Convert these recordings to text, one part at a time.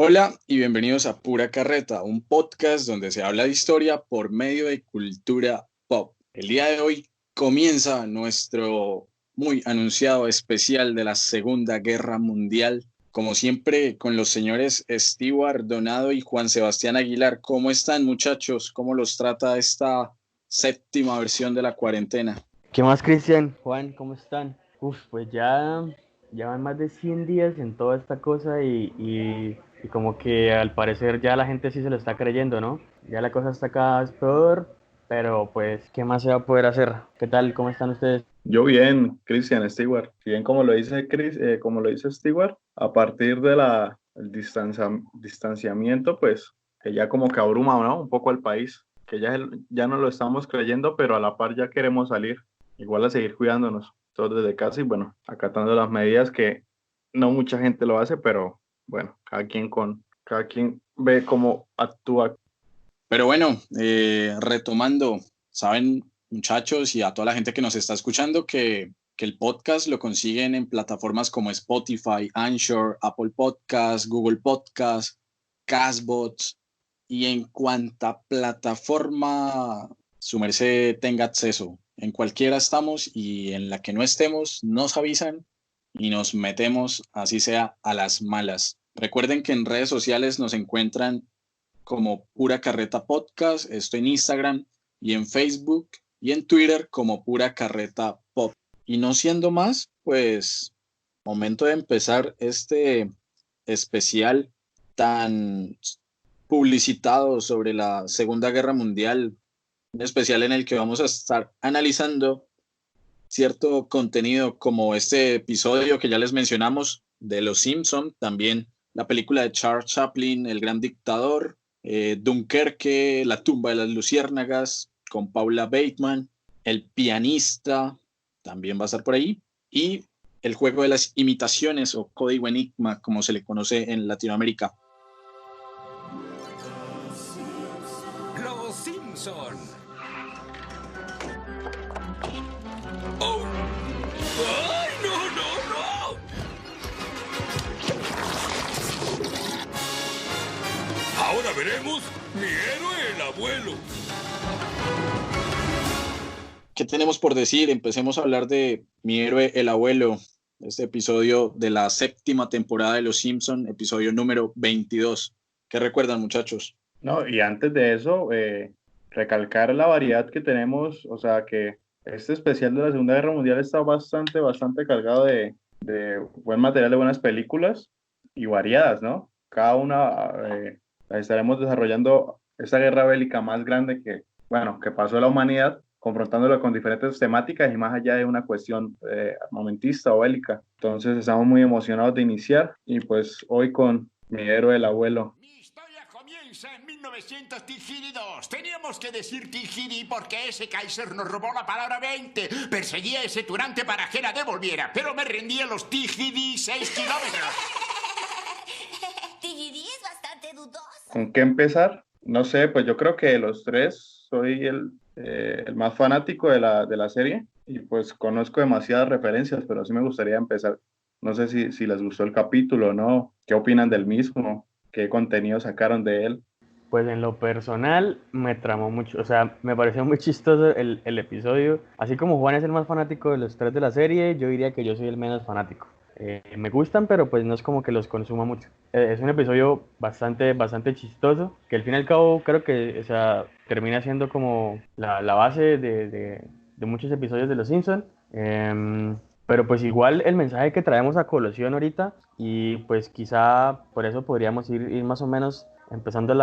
Hola y bienvenidos a Pura Carreta, un podcast donde se habla de historia por medio de cultura pop. El día de hoy comienza nuestro muy anunciado especial de la Segunda Guerra Mundial. Como siempre, con los señores Stewart Donado y Juan Sebastián Aguilar. ¿Cómo están, muchachos? ¿Cómo los trata esta séptima versión de la cuarentena? ¿Qué más, Cristian? Juan, ¿cómo están? Pues ya van más de 100 días en toda esta cosa y como que al parecer ya la gente sí se lo está creyendo, ¿no? Ya la cosa está cada vez peor, pero pues, ¿qué más se va a poder hacer? ¿Qué tal? ¿Cómo están ustedes? Yo bien, Christian Stewart. Bien, como lo dice como lo dice Stewart, a partir de el distanciamiento, pues que ya como que abruma, ¿no? Un poco al país, que ya no lo estamos creyendo, pero a la par ya queremos salir. Igual a seguir cuidándonos, todos desde casa y bueno, acatando las medidas que no mucha gente lo hace, pero bueno, cada quien ve cómo actúa. Pero bueno, retomando, saben, muchachos, y a toda la gente que nos está escuchando, que el podcast lo consiguen en plataformas como Spotify, Anchor, Apple Podcasts, Google Podcasts, Castbox, y en cuanta plataforma su merced tenga acceso. En cualquiera estamos y en la que no estemos, nos avisan y nos metemos, así sea, a las malas. Recuerden que en redes sociales nos encuentran como Pura Carreta Podcast, esto en Instagram y en Facebook y en Twitter como Pura Carreta Pop. Y no siendo más, pues momento de empezar este especial tan publicitado sobre la Segunda Guerra Mundial, un especial en el que vamos a estar analizando cierto contenido como este episodio que ya les mencionamos de Los Simpson, también la película de Charles Chaplin, El Gran Dictador, Dunkerque, La tumba de las luciérnagas, con Paula Bateman, El pianista, también va a estar por ahí, y El juego de las imitaciones o Código Enigma, como se le conoce en Latinoamérica. Los Simpson. ¡Oh! ¡Ay, no, no, no! Ahora veremos mi héroe, el abuelo. ¿Qué tenemos por decir? Empecemos a hablar de Mi héroe, el abuelo, este episodio de la séptima temporada de Los Simpson, episodio número 22. ¿Qué recuerdan, muchachos? No, y antes de eso, recalcar la variedad que tenemos, o sea que este especial de la Segunda Guerra Mundial está bastante cargado de buen material, de buenas películas y variadas, ¿no? Cada una estaremos desarrollando esa guerra bélica más grande bueno, que pasó la humanidad, confrontándolo con diferentes temáticas y más allá de una cuestión armamentista o bélica. Entonces estamos muy emocionados de iniciar y pues hoy con mi héroe, el abuelo. Mi historia comienza en 1902. Teníamos que decir Tigiri porque ese Kaiser nos robó la palabra 20. Perseguía a ese tunante para que la devolviera, pero me rendí a los Tigiri 6 kilómetros. Tigiri es bastante dudoso. ¿Con qué empezar? No sé, pues yo creo que de los tres soy el más fanático de la serie y pues conozco demasiadas referencias, pero sí me gustaría empezar. No sé si les gustó el capítulo o no, qué opinan del mismo, qué contenido sacaron de él. Pues en lo personal me tramó mucho, o sea, me pareció muy chistoso el episodio. Así como Juan es el más fanático de los tres de la serie, yo diría que yo soy el menos fanático. Me gustan, pero pues no es como que los consuma mucho. Es un episodio bastante chistoso, que al fin y al cabo creo que, o sea, termina siendo como la base de muchos episodios de Los Simpson. Pero pues igual el mensaje que traemos a colación ahorita, y pues quizá por eso podríamos ir más o menos empezando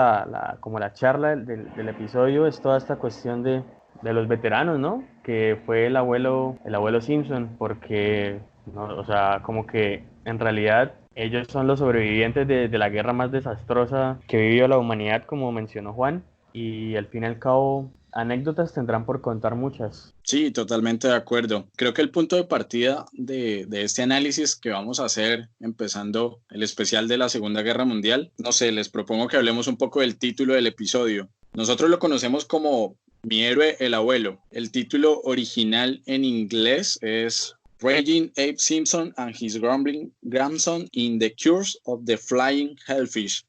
como la charla del episodio, es toda esta cuestión de los veteranos, ¿no? Que fue el abuelo Simpson, porque, ¿no? O sea, como que en realidad ellos son los sobrevivientes de la guerra más desastrosa que vivió la humanidad, como mencionó Juan, y al fin y al cabo, anécdotas tendrán por contar muchas. Sí, totalmente de acuerdo. Creo que el punto de partida de este análisis que vamos a hacer, empezando el especial de la Segunda Guerra Mundial, no sé, les propongo que hablemos un poco del título del episodio. Nosotros lo conocemos como Mi héroe, el abuelo. El título original en inglés es Raging Abe Simpson and his grumbling grandson in the Curse of the Flying Hellfish.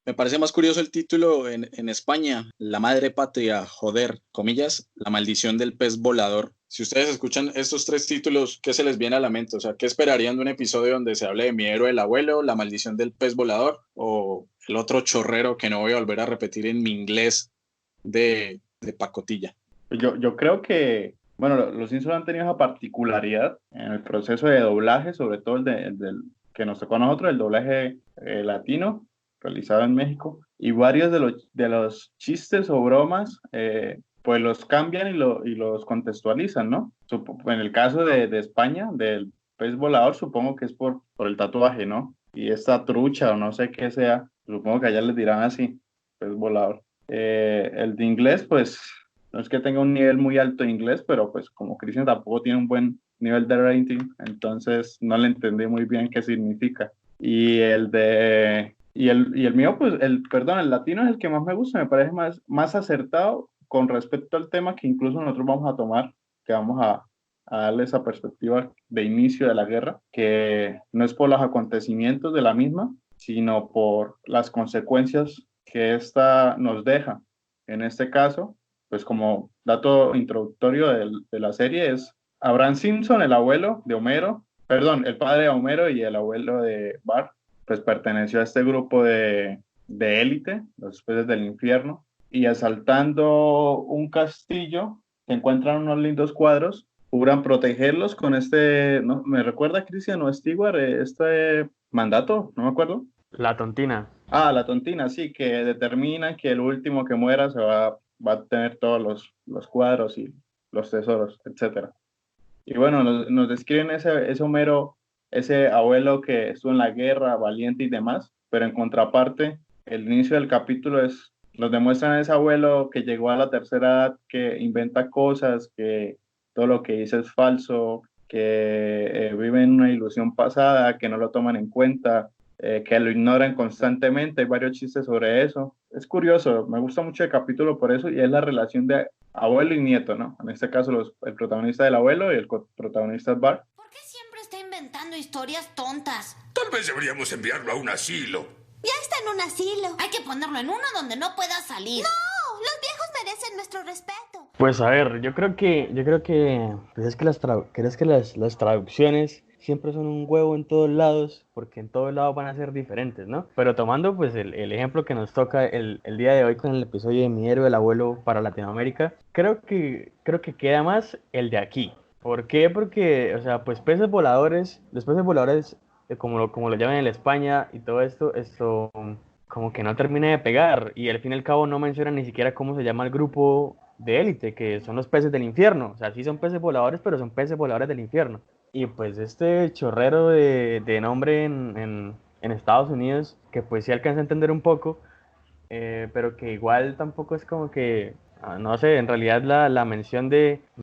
Me parece más curioso el título en España, La Madre Patria, joder, comillas, La Maldición del Pez Volador. Si ustedes escuchan estos 3 títulos, ¿qué se les viene a la mente? O sea, ¿qué esperarían de un episodio donde se hable de Mi Héroe el Abuelo, La Maldición del Pez Volador o el otro chorrero que no voy a volver a repetir en mi inglés de pacotilla? Yo creo que, bueno, los Simpsons han tenido esa particularidad en el proceso de doblaje, sobre todo el del que nos tocó a nosotros, el doblaje latino, realizado en México, y varios de los chistes o bromas, pues los cambian y los contextualizan, ¿no? En el caso de España, del pez volador, supongo que es por el tatuaje, ¿no? Y esta trucha o no sé qué sea, supongo que allá les dirán así, pez volador. El de inglés, pues, no es que tenga un nivel muy alto de inglés, pero pues como Cristian tampoco tiene un buen nivel de rating, entonces no le entendí muy bien qué significa. Y el mío, pues, el latino es el que más me gusta, me parece más acertado con respecto al tema que incluso nosotros vamos a tomar, que vamos a darle esa perspectiva de inicio de la guerra, que no es por los acontecimientos de la misma, sino por las consecuencias que esta nos deja. En este caso, pues como dato introductorio de la serie es Abraham Simpson, el abuelo de Homero, el padre de Homero y el abuelo de Bart, pues perteneció a este grupo de élite, los peces del infierno, y asaltando un castillo, se encuentran unos lindos cuadros, juran protegerlos con no, me recuerda Cristian o Stewart, este mandato, no me acuerdo. La tontina. La tontina, sí, que determina que el último que muera va a tener todos los cuadros y los tesoros, etcétera. Y bueno, nos describen ese Homero, ese abuelo que estuvo en la guerra, valiente y demás, pero en contraparte, el inicio del capítulo nos demuestran a ese abuelo que llegó a la tercera edad, que inventa cosas, que todo lo que dice es falso, que vive en una ilusión pasada, que no lo toman en cuenta, que lo ignoran constantemente. Hay varios chistes sobre eso. Es curioso, me gusta mucho el capítulo por eso, y es la relación de abuelo y nieto, ¿no? En este caso, el protagonista del abuelo y el protagonista es Bart. ¿Por qué siempre está inventando historias tontas? Tal vez deberíamos enviarlo a un asilo. Ya está en un asilo. Hay que ponerlo en uno donde no pueda salir. ¡No! Los viejos merecen nuestro respeto. Pues a ver, yo creo que pues es que las traducciones siempre son un huevo en todos lados, porque en todos lados van a ser diferentes, ¿no? Pero tomando pues el ejemplo que nos toca el día de hoy con el episodio de Mi Héroe el Abuelo para Latinoamérica, creo que queda más el de aquí. ¿Por qué? Porque, o sea, pues los peces voladores, como lo llaman en España y todo esto como que no termina de pegar, y al fin y al cabo no menciona ni siquiera cómo se llama el grupo de élite, que son los peces del infierno. O sea, sí son peces voladores, pero son peces voladores del infierno. Y pues este chorrero de nombre en Estados Unidos, que pues sí alcanza a entender un poco, pero que igual tampoco es como que, no sé, en realidad la mención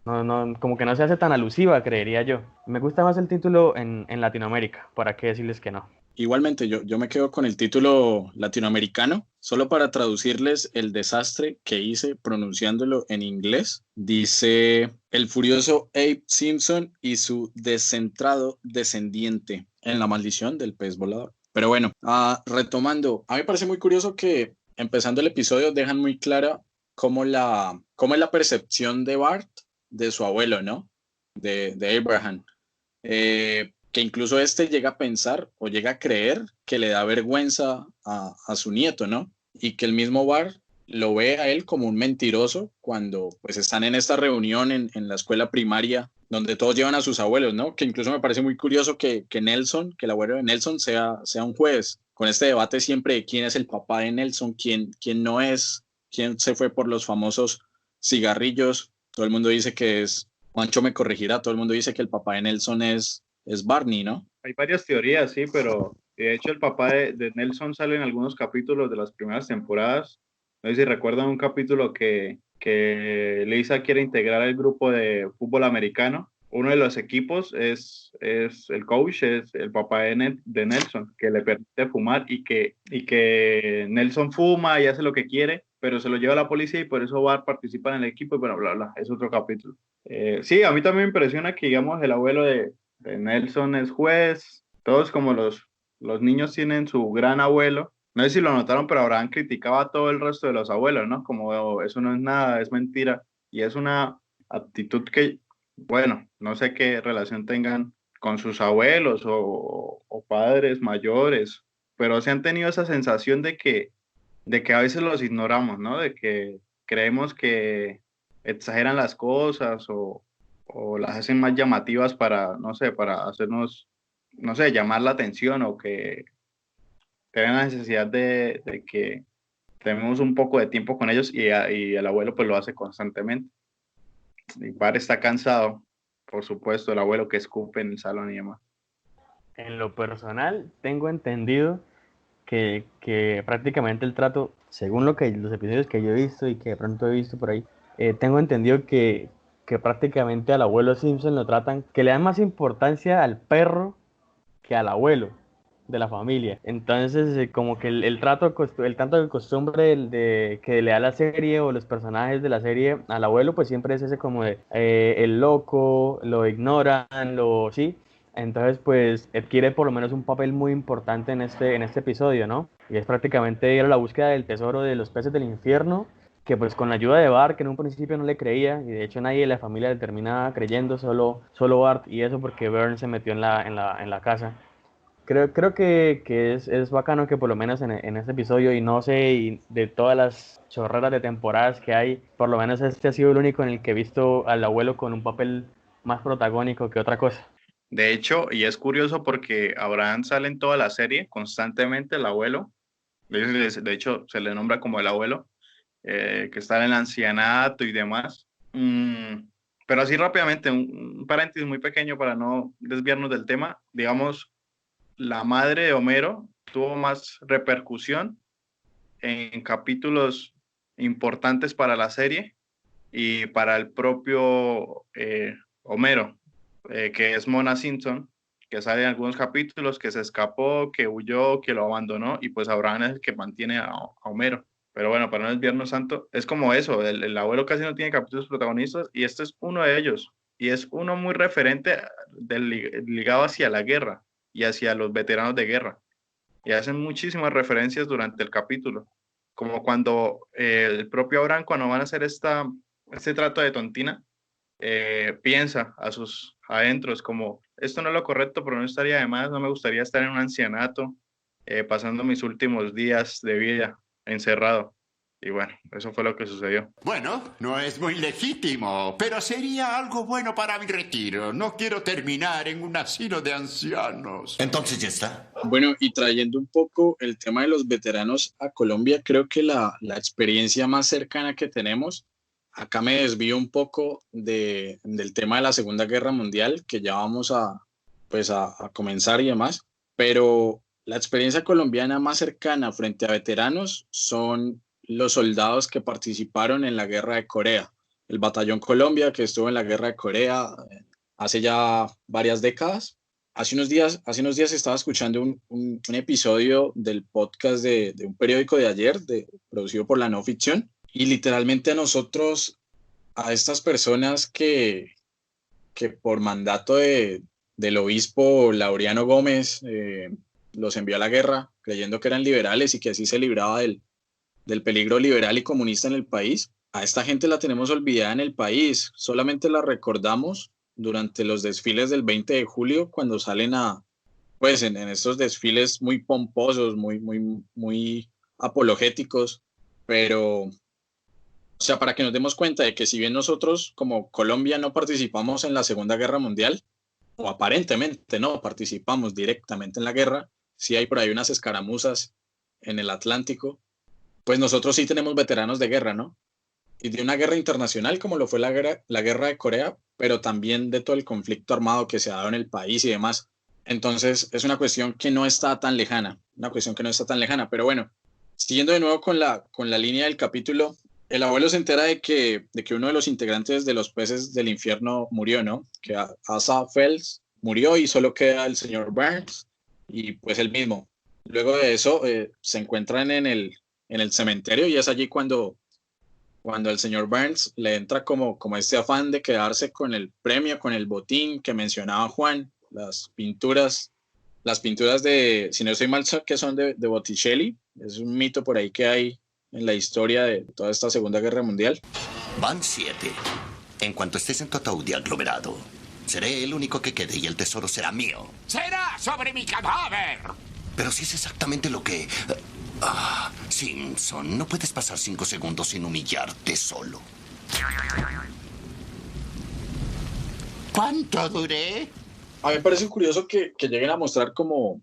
como que no se hace tan alusiva, creería yo. Me gusta más el título en Latinoamérica, ¿para qué decirles que no? Igualmente, yo me quedo con el título latinoamericano, solo para traducirles el desastre que hice pronunciándolo en inglés. Dice: el furioso Abe Simpson y su descentrado descendiente en la maldición del pez volador. Pero bueno, retomando, a mí me parece muy curioso que empezando el episodio dejan muy clara cómo es la percepción de Bart de su abuelo, ¿no? De Abraham. Que incluso llega a pensar o llega a creer que le da vergüenza a su nieto, ¿no? Y que el mismo Bart lo ve a él como un mentiroso cuando pues están en esta reunión en la escuela primaria donde todos llevan a sus abuelos, ¿no? Que incluso me parece muy curioso que Nelson, que el abuelo de Nelson sea un juez, con este debate siempre de quién es el papá de Nelson, quién no es, quién se fue por los famosos cigarrillos. Todo el mundo dice que es, Juancho me corregirá, todo el mundo dice que el papá de Nelson es Barney, ¿no? Hay varias teorías, sí, pero de hecho el papá de Nelson sale en algunos capítulos de las primeras temporadas. No sé si recuerdan un capítulo que Lisa quiere integrar al grupo de fútbol americano. Uno de los equipos es el coach, es el papá de Nelson, que le permite fumar y que Nelson fuma y hace lo que quiere, pero se lo lleva a la policía y por eso Bart participa en el equipo y bueno, bla, bla, es otro capítulo. Sí, a mí también me impresiona que, digamos, el abuelo de Nelson es juez, todos como los niños tienen su gran abuelo. No sé si lo notaron, pero Abraham criticaba a todo el resto de los abuelos, ¿no? Como "Oh, eso no es nada, es mentira". Y es una actitud que, bueno, no sé qué relación tengan con sus abuelos o padres mayores, pero se han tenido esa sensación de que a veces los ignoramos, ¿no? De que creemos que exageran las cosas o las hacen más llamativas para, no sé, para hacernos, no sé, llamar la atención o que tengan la necesidad de que tenemos un poco de tiempo con ellos y el abuelo pues lo hace constantemente. Mi padre está cansado, por supuesto, el abuelo que escupe en el salón y demás. En lo personal, tengo entendido que prácticamente el trato, según los episodios que yo he visto y que de pronto he visto por ahí, tengo entendido que prácticamente al abuelo Simpson lo tratan, que le dan más importancia al perro que al abuelo de la familia. Entonces, como que el tanto de costumbre que le da la serie o los personajes de la serie al abuelo, pues siempre es ese como de el loco, lo ignoran, sí. Entonces, pues adquiere por lo menos un papel muy importante en este episodio, ¿no? Y es prácticamente ir a la búsqueda del tesoro de los peces del infierno, que pues con la ayuda de Bart, que en un principio no le creía, y de hecho nadie de la familia le termina creyendo, solo Bart, y eso porque Vern se metió en la casa. Creo que es bacano que por lo menos en este episodio, y no sé, y de todas las chorreras de temporadas que hay, por lo menos este ha sido el único en el que he visto al abuelo con un papel más protagónico que otra cosa. De hecho, y es curioso porque Abraham sale en toda la serie constantemente, el abuelo. De hecho, se le nombra como el abuelo, que está en el ancianato y demás. Pero así rápidamente, un paréntesis muy pequeño para no desviarnos del tema. Digamos, la madre de Homero tuvo más repercusión en capítulos importantes para la serie y para el propio Homero, que es Mona Simpson, que sale en algunos capítulos, que se escapó, que huyó, que lo abandonó, y pues Abraham es el que mantiene a Homero. Pero bueno, para no desviarnos tanto, es como eso, el abuelo casi no tiene capítulos protagonistas y este es uno de ellos. Y es uno muy referente ligado hacia la guerra y hacia los veteranos de guerra. Y hacen muchísimas referencias durante el capítulo. Como cuando el propio Abraham, cuando van a hacer este trato de tontina, piensa a sus adentros como, esto no es lo correcto, pero no estaría de más, no me gustaría estar en un ancianato, pasando mis últimos días de vida encerrado. Y bueno, eso fue lo que sucedió. Bueno, no es muy legítimo, pero sería algo bueno para mi retiro. No quiero terminar en un asilo de ancianos. Entonces ya está. Bueno, y trayendo un poco el tema de los veteranos a Colombia, creo que la experiencia más cercana que tenemos, acá me desvío un poco del tema de la Segunda Guerra Mundial, que ya vamos a comenzar y demás, pero la experiencia colombiana más cercana frente a veteranos son los soldados que participaron en la Guerra de Corea. El Batallón Colombia, que estuvo en la Guerra de Corea hace ya varias décadas. Hace unos días estaba escuchando un episodio del podcast de un periódico de ayer, producido por la no ficción, y literalmente a estas personas que por mandato del obispo Laureano Gómez los envió a la guerra, creyendo que eran liberales y que así se libraba del peligro liberal y comunista en el país. A esta gente la tenemos olvidada en el país, solamente la recordamos durante los desfiles del 20 de julio, cuando salen en estos desfiles muy pomposos, muy apologéticos, pero, o sea, para que nos demos cuenta de que si bien nosotros como Colombia no participamos en la Segunda Guerra Mundial, o aparentemente no participamos directamente en la guerra, sí hay por ahí unas escaramuzas en el Atlántico, pues nosotros sí tenemos veteranos de guerra, ¿no? Y de una guerra internacional como lo fue la guerra de Corea, pero también de todo el conflicto armado que se ha dado en el país y demás. Entonces es una cuestión que no está tan lejana, pero bueno, siguiendo de nuevo con la línea del capítulo, el abuelo se entera de que uno de los integrantes de los peces del infierno murió, ¿no? Que Asa Fels murió y solo queda el señor Burns y pues él mismo. Luego de eso se encuentran en el cementerio y es allí cuando cuando el señor Burns le entra como este afán de quedarse con el premio, con el botín que mencionaba Juan, las pinturas de, si no estoy mal, que son de Botticelli. Es un mito por ahí que hay en la historia de toda esta Segunda Guerra Mundial. Van 7. En cuanto estés en tu ataúd y aglomerado, seré el único que quede y el tesoro será mío. ¡Será sobre mi cadáver! Pero si es exactamente lo que... Simpson, no puedes pasar 5 segundos sin humillarte solo. ¿Cuánto duré? A mí me parece curioso que lleguen a mostrar cómo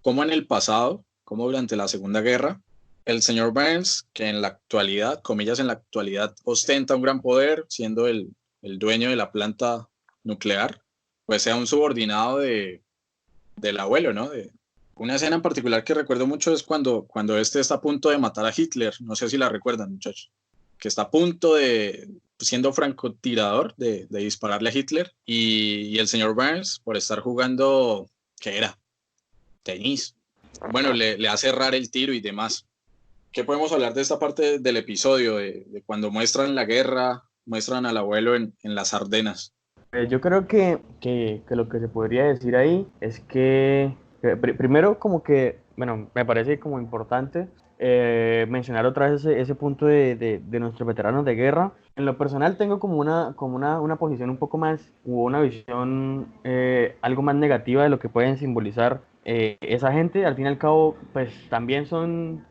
en el pasado, como durante la Segunda Guerra, el señor Burns, que en la actualidad, comillas en la actualidad, ostenta un gran poder, siendo el dueño de la planta nuclear, pues sea un subordinado del abuelo, ¿no? Una escena en particular que recuerdo mucho es cuando este está a punto de matar a Hitler. No sé si la recuerdan, muchachos. Que está a punto de, siendo francotirador, de dispararle a Hitler. Y el señor Burns, por estar jugando, ¿qué era? Tenis. Bueno, le hace errar el tiro y demás. ¿Qué podemos hablar de esta parte del episodio? De cuando muestran la guerra, muestran al abuelo en las Ardenas. Yo creo que lo que se podría decir ahí es que primero como que, bueno, me parece como importante mencionar otra vez ese punto de nuestros veteranos de guerra. En lo personal tengo como una posición un poco más, o una visión algo más negativa de lo que pueden simbolizar esa gente. Al fin y al cabo, pues también son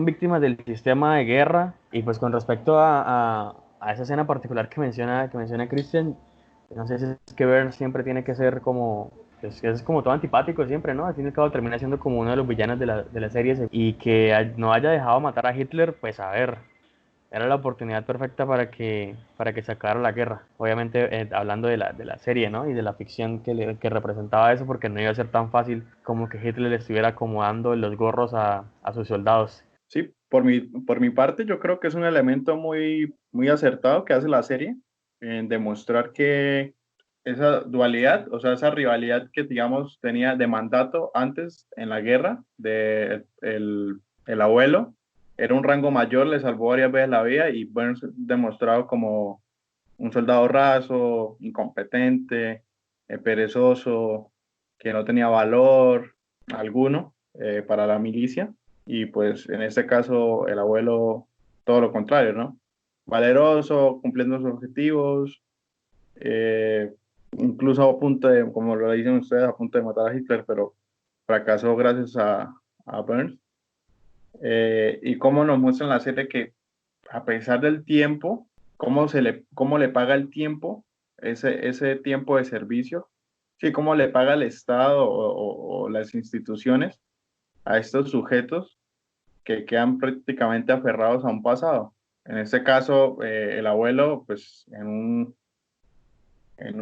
víctimas del sistema de guerra. Y pues con respecto a esa escena particular que menciona Christian, no sé si es que Burns siempre tiene que ser como, pues, es como todo antipático siempre, ¿no? Al fin y al cabo termina siendo como uno de los villanos de la serie, y que no haya dejado matar a Hitler, pues a ver, era la oportunidad perfecta para que se acabara la guerra. Obviamente hablando de la serie, ¿no? Y de la ficción que representaba eso, porque no iba a ser tan fácil como que Hitler le estuviera acomodando los gorros a sus soldados. Sí, por mi parte yo creo que es un elemento muy, muy acertado que hace la serie en demostrar que esa dualidad, o sea, esa rivalidad que, digamos, tenía de mandato antes en la guerra, el abuelo, era un rango mayor, le salvó varias veces la vida, y Burns demostrado como un soldado raso, incompetente, perezoso, que no tenía valor alguno para la milicia. Y pues en este caso el abuelo, todo lo contrario, ¿no? Valeroso, cumpliendo sus objetivos, incluso a punto de, como lo dicen ustedes, a punto de matar a Hitler, pero fracasó gracias a Burns. Y cómo nos muestran la serie que a pesar del tiempo, cómo le paga el tiempo, ese tiempo de servicio, sí, cómo le paga el Estado o las instituciones a estos sujetos que quedan prácticamente aferrados a un pasado. En este caso, el abuelo, pues en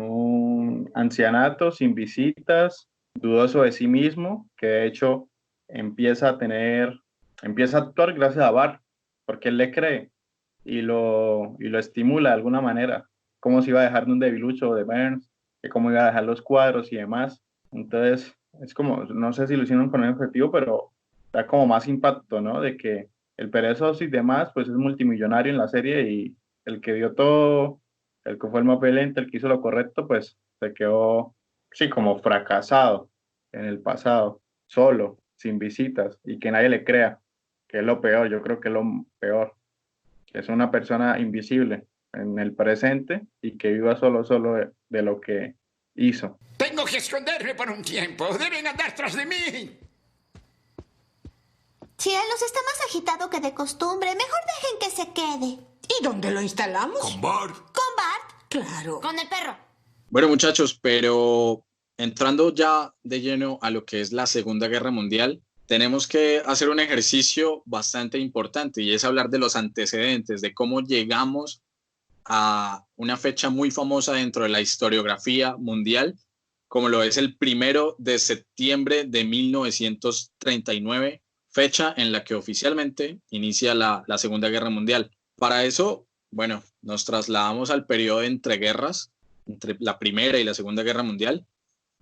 un ancianato, sin visitas, dudoso de sí mismo, que de hecho empieza a actuar gracias a Bart, porque él le cree y lo estimula de alguna manera, como si iba a dejar de un debilucho de Burns, que cómo iba a dejar los cuadros y demás. Entonces, es como, no sé si lo hicieron con el objetivo, pero da como más impacto, ¿no? De que el perezoso y demás, pues es multimillonario en la serie, y el que dio todo, el que fue el más valiente, el que hizo lo correcto, pues se quedó, sí, como fracasado en el pasado, solo, sin visitas, y que nadie le crea, que es lo peor, yo creo que es lo peor, que es una persona invisible en el presente y que viva solo de lo que hizo. Tengo que esconderme por un tiempo. Deben andar tras de mí. Cielos, está más agitado que de costumbre. Mejor dejen que se quede. ¿Y dónde lo instalamos? Con Bart. ¿Con Bart? Claro. Con el perro. Bueno, muchachos, pero entrando ya de lleno a lo que es la Segunda Guerra Mundial, tenemos que hacer un ejercicio bastante importante, y es hablar de los antecedentes, de cómo llegamos a una fecha muy famosa dentro de la historiografía mundial, como lo es el 1 de septiembre de 1939, fecha en la que oficialmente inicia la Segunda Guerra Mundial. Para eso, bueno, nos trasladamos al periodo de entreguerras, entre la Primera y la Segunda Guerra Mundial,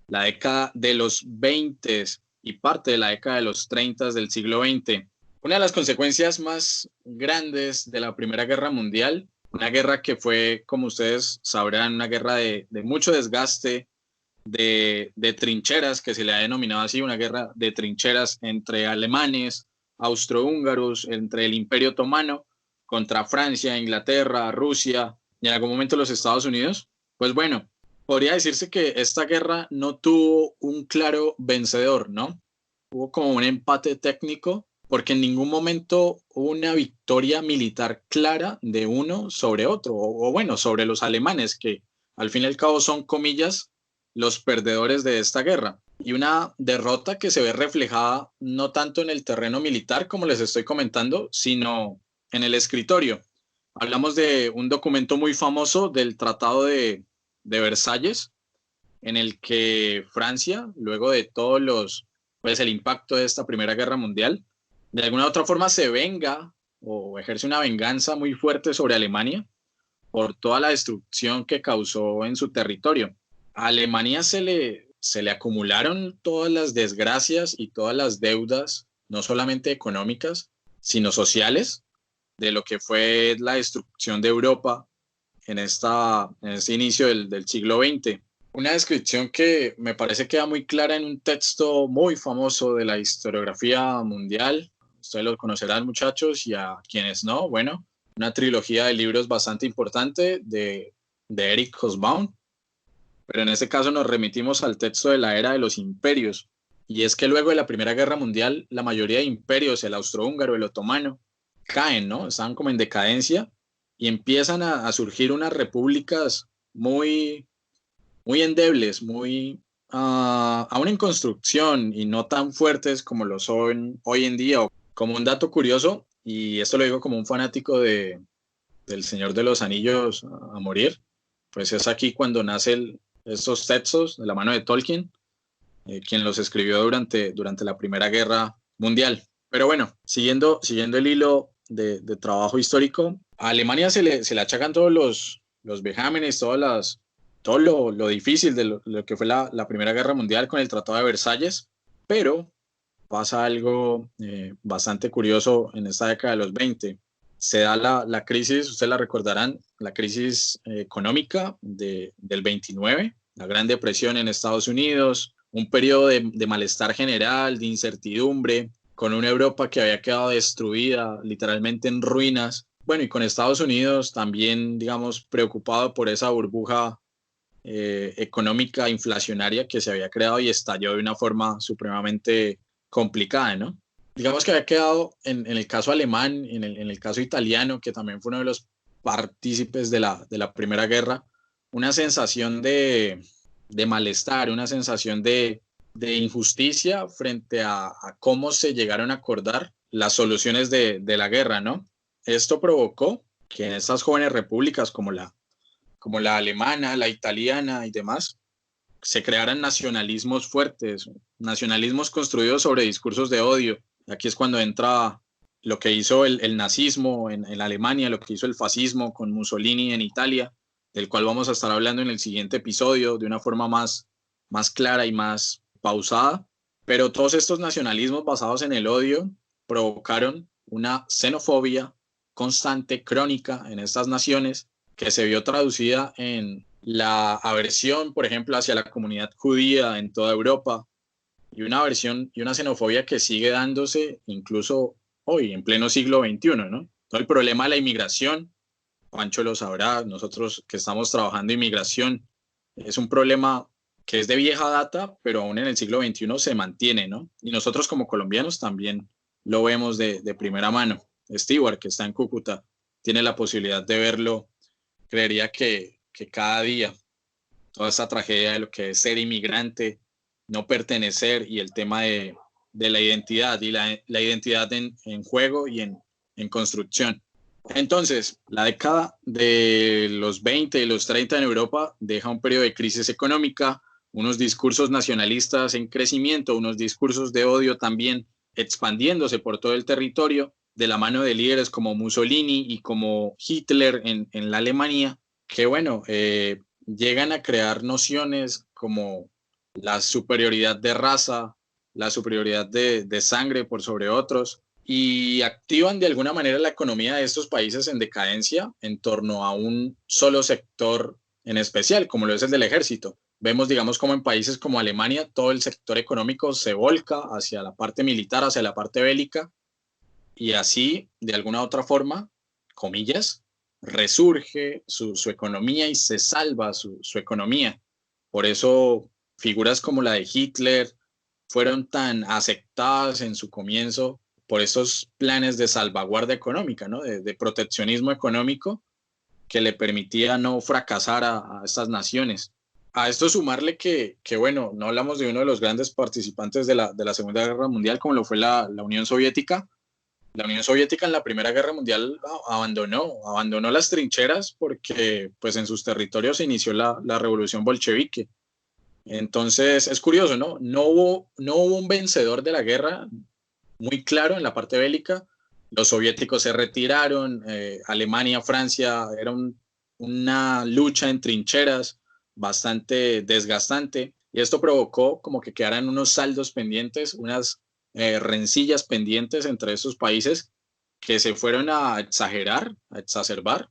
la década de los 20 y parte de la década de los 30 del siglo XX. Una de las consecuencias más grandes de la Primera Guerra Mundial Una guerra que fue, como ustedes sabrán, una guerra de mucho desgaste, de trincheras, que se le ha denominado así, una guerra de trincheras entre alemanes, austrohúngaros, entre el Imperio Otomano, contra Francia, Inglaterra, Rusia y en algún momento los Estados Unidos. Pues bueno, podría decirse que esta guerra no tuvo un claro vencedor, ¿no? Hubo como un empate técnico, porque en ningún momento hubo una victoria militar clara de uno sobre otro, o bueno, sobre los alemanes, que al fin y al cabo son, comillas, los perdedores de esta guerra. Y una derrota que se ve reflejada no tanto en el terreno militar, como les estoy comentando, sino en el escritorio. Hablamos de un documento muy famoso del Tratado de Versalles, en el que Francia, luego de todos los, pues el impacto de esta Primera Guerra Mundial, de alguna u otra forma se venga o ejerce una venganza muy fuerte sobre Alemania por toda la destrucción que causó en su territorio. A Alemania se le acumularon todas las desgracias y todas las deudas, no solamente económicas, sino sociales, de lo que fue la destrucción de Europa en este inicio del siglo XX. Una descripción que me parece queda muy clara en un texto muy famoso de la historiografía mundial. Ustedes lo conocerán, muchachos, y a quienes no, bueno, una trilogía de libros bastante importante de Eric Hobsbawm, pero en este caso nos remitimos al texto de la era de los imperios, y es que luego de la Primera Guerra Mundial, la mayoría de imperios, el austrohúngaro, el otomano, caen, ¿no? Están como en decadencia y empiezan a surgir unas repúblicas muy, muy endebles, muy aún en construcción y no tan fuertes como lo son hoy en día. Como un dato curioso, y esto lo digo como un fanático del Señor de los Anillos a morir, pues es aquí cuando nacen estos textos de la mano de Tolkien, quien los escribió durante la Primera Guerra Mundial. Pero bueno, siguiendo el hilo de trabajo histórico, a Alemania se le achacan todos los vejámenes, todo lo difícil de lo que fue la Primera Guerra Mundial con el Tratado de Versalles, pero pasa algo bastante curioso en esta década de los 20. Se da la crisis, ustedes la recordarán, la crisis económica del 29, la Gran Depresión en Estados Unidos, un periodo de malestar general, de incertidumbre, con una Europa que había quedado destruida, literalmente en ruinas. Bueno, y con Estados Unidos también, digamos, preocupado por esa burbuja económica inflacionaria que se había creado y estalló de una forma supremamente complicada, ¿no? Digamos que había quedado en el caso alemán, en el caso italiano, que también fue uno de los partícipes de la Primera Guerra, una sensación de malestar, una sensación de injusticia frente a cómo se llegaron a acordar las soluciones de la guerra, ¿no? Esto provocó que en estas jóvenes repúblicas como la alemana, la italiana y demás, se crearan nacionalismos fuertes, nacionalismos construidos sobre discursos de odio. Aquí es cuando entra lo que hizo el nazismo en Alemania, lo que hizo el fascismo con Mussolini en Italia, del cual vamos a estar hablando en el siguiente episodio de una forma más clara y más pausada. Pero todos estos nacionalismos basados en el odio provocaron una xenofobia constante, crónica en estas naciones, que se vio traducida en la aversión, por ejemplo, hacia la comunidad judía en toda Europa, y una aversión y una xenofobia que sigue dándose incluso hoy, en pleno siglo XXI, ¿no? Todo el problema de la inmigración, Pancho lo sabrá, nosotros que estamos trabajando inmigración, es un problema que es de vieja data, pero aún en el siglo XXI se mantiene, ¿no? Y nosotros como colombianos también lo vemos de primera mano. Stewart, que está en Cúcuta, tiene la posibilidad de verlo. Creería que cada día toda esta tragedia de lo que es ser inmigrante, no pertenecer y el tema de la identidad y la identidad en juego y en construcción. Entonces, la década de los 20 y los 30 en Europa deja un periodo de crisis económica, unos discursos nacionalistas en crecimiento, unos discursos de odio también expandiéndose por todo el territorio, de la mano de líderes como Mussolini y como Hitler en la Alemania, que bueno, llegan a crear nociones como la superioridad de raza, la superioridad de sangre por sobre otros, y activan de alguna manera la economía de estos países en decadencia en torno a un solo sector en especial, como lo es el del ejército. Vemos, digamos, como en países como Alemania, todo el sector económico se volca hacia la parte militar, hacia la parte bélica, y así, de alguna otra forma, comillas, resurge su economía y se salva su economía. Por eso figuras como la de Hitler fueron tan aceptadas en su comienzo por esos planes de salvaguardia económica, ¿no? de proteccionismo económico que le permitía no fracasar a estas naciones. A esto sumarle que, bueno, no hablamos de uno de los grandes participantes de la Segunda Guerra Mundial, como lo fue la Unión Soviética. La Unión Soviética en la Primera Guerra Mundial abandonó las trincheras porque pues, en sus territorios se inició la revolución bolchevique. Entonces es curioso, ¿no? No hubo un vencedor de la guerra muy claro en la parte bélica. Los soviéticos se retiraron, Alemania, Francia, era una lucha en trincheras bastante desgastante, y esto provocó como que quedaran unos saldos pendientes, unas rencillas pendientes entre esos países que se fueron a exagerar, a exacerbar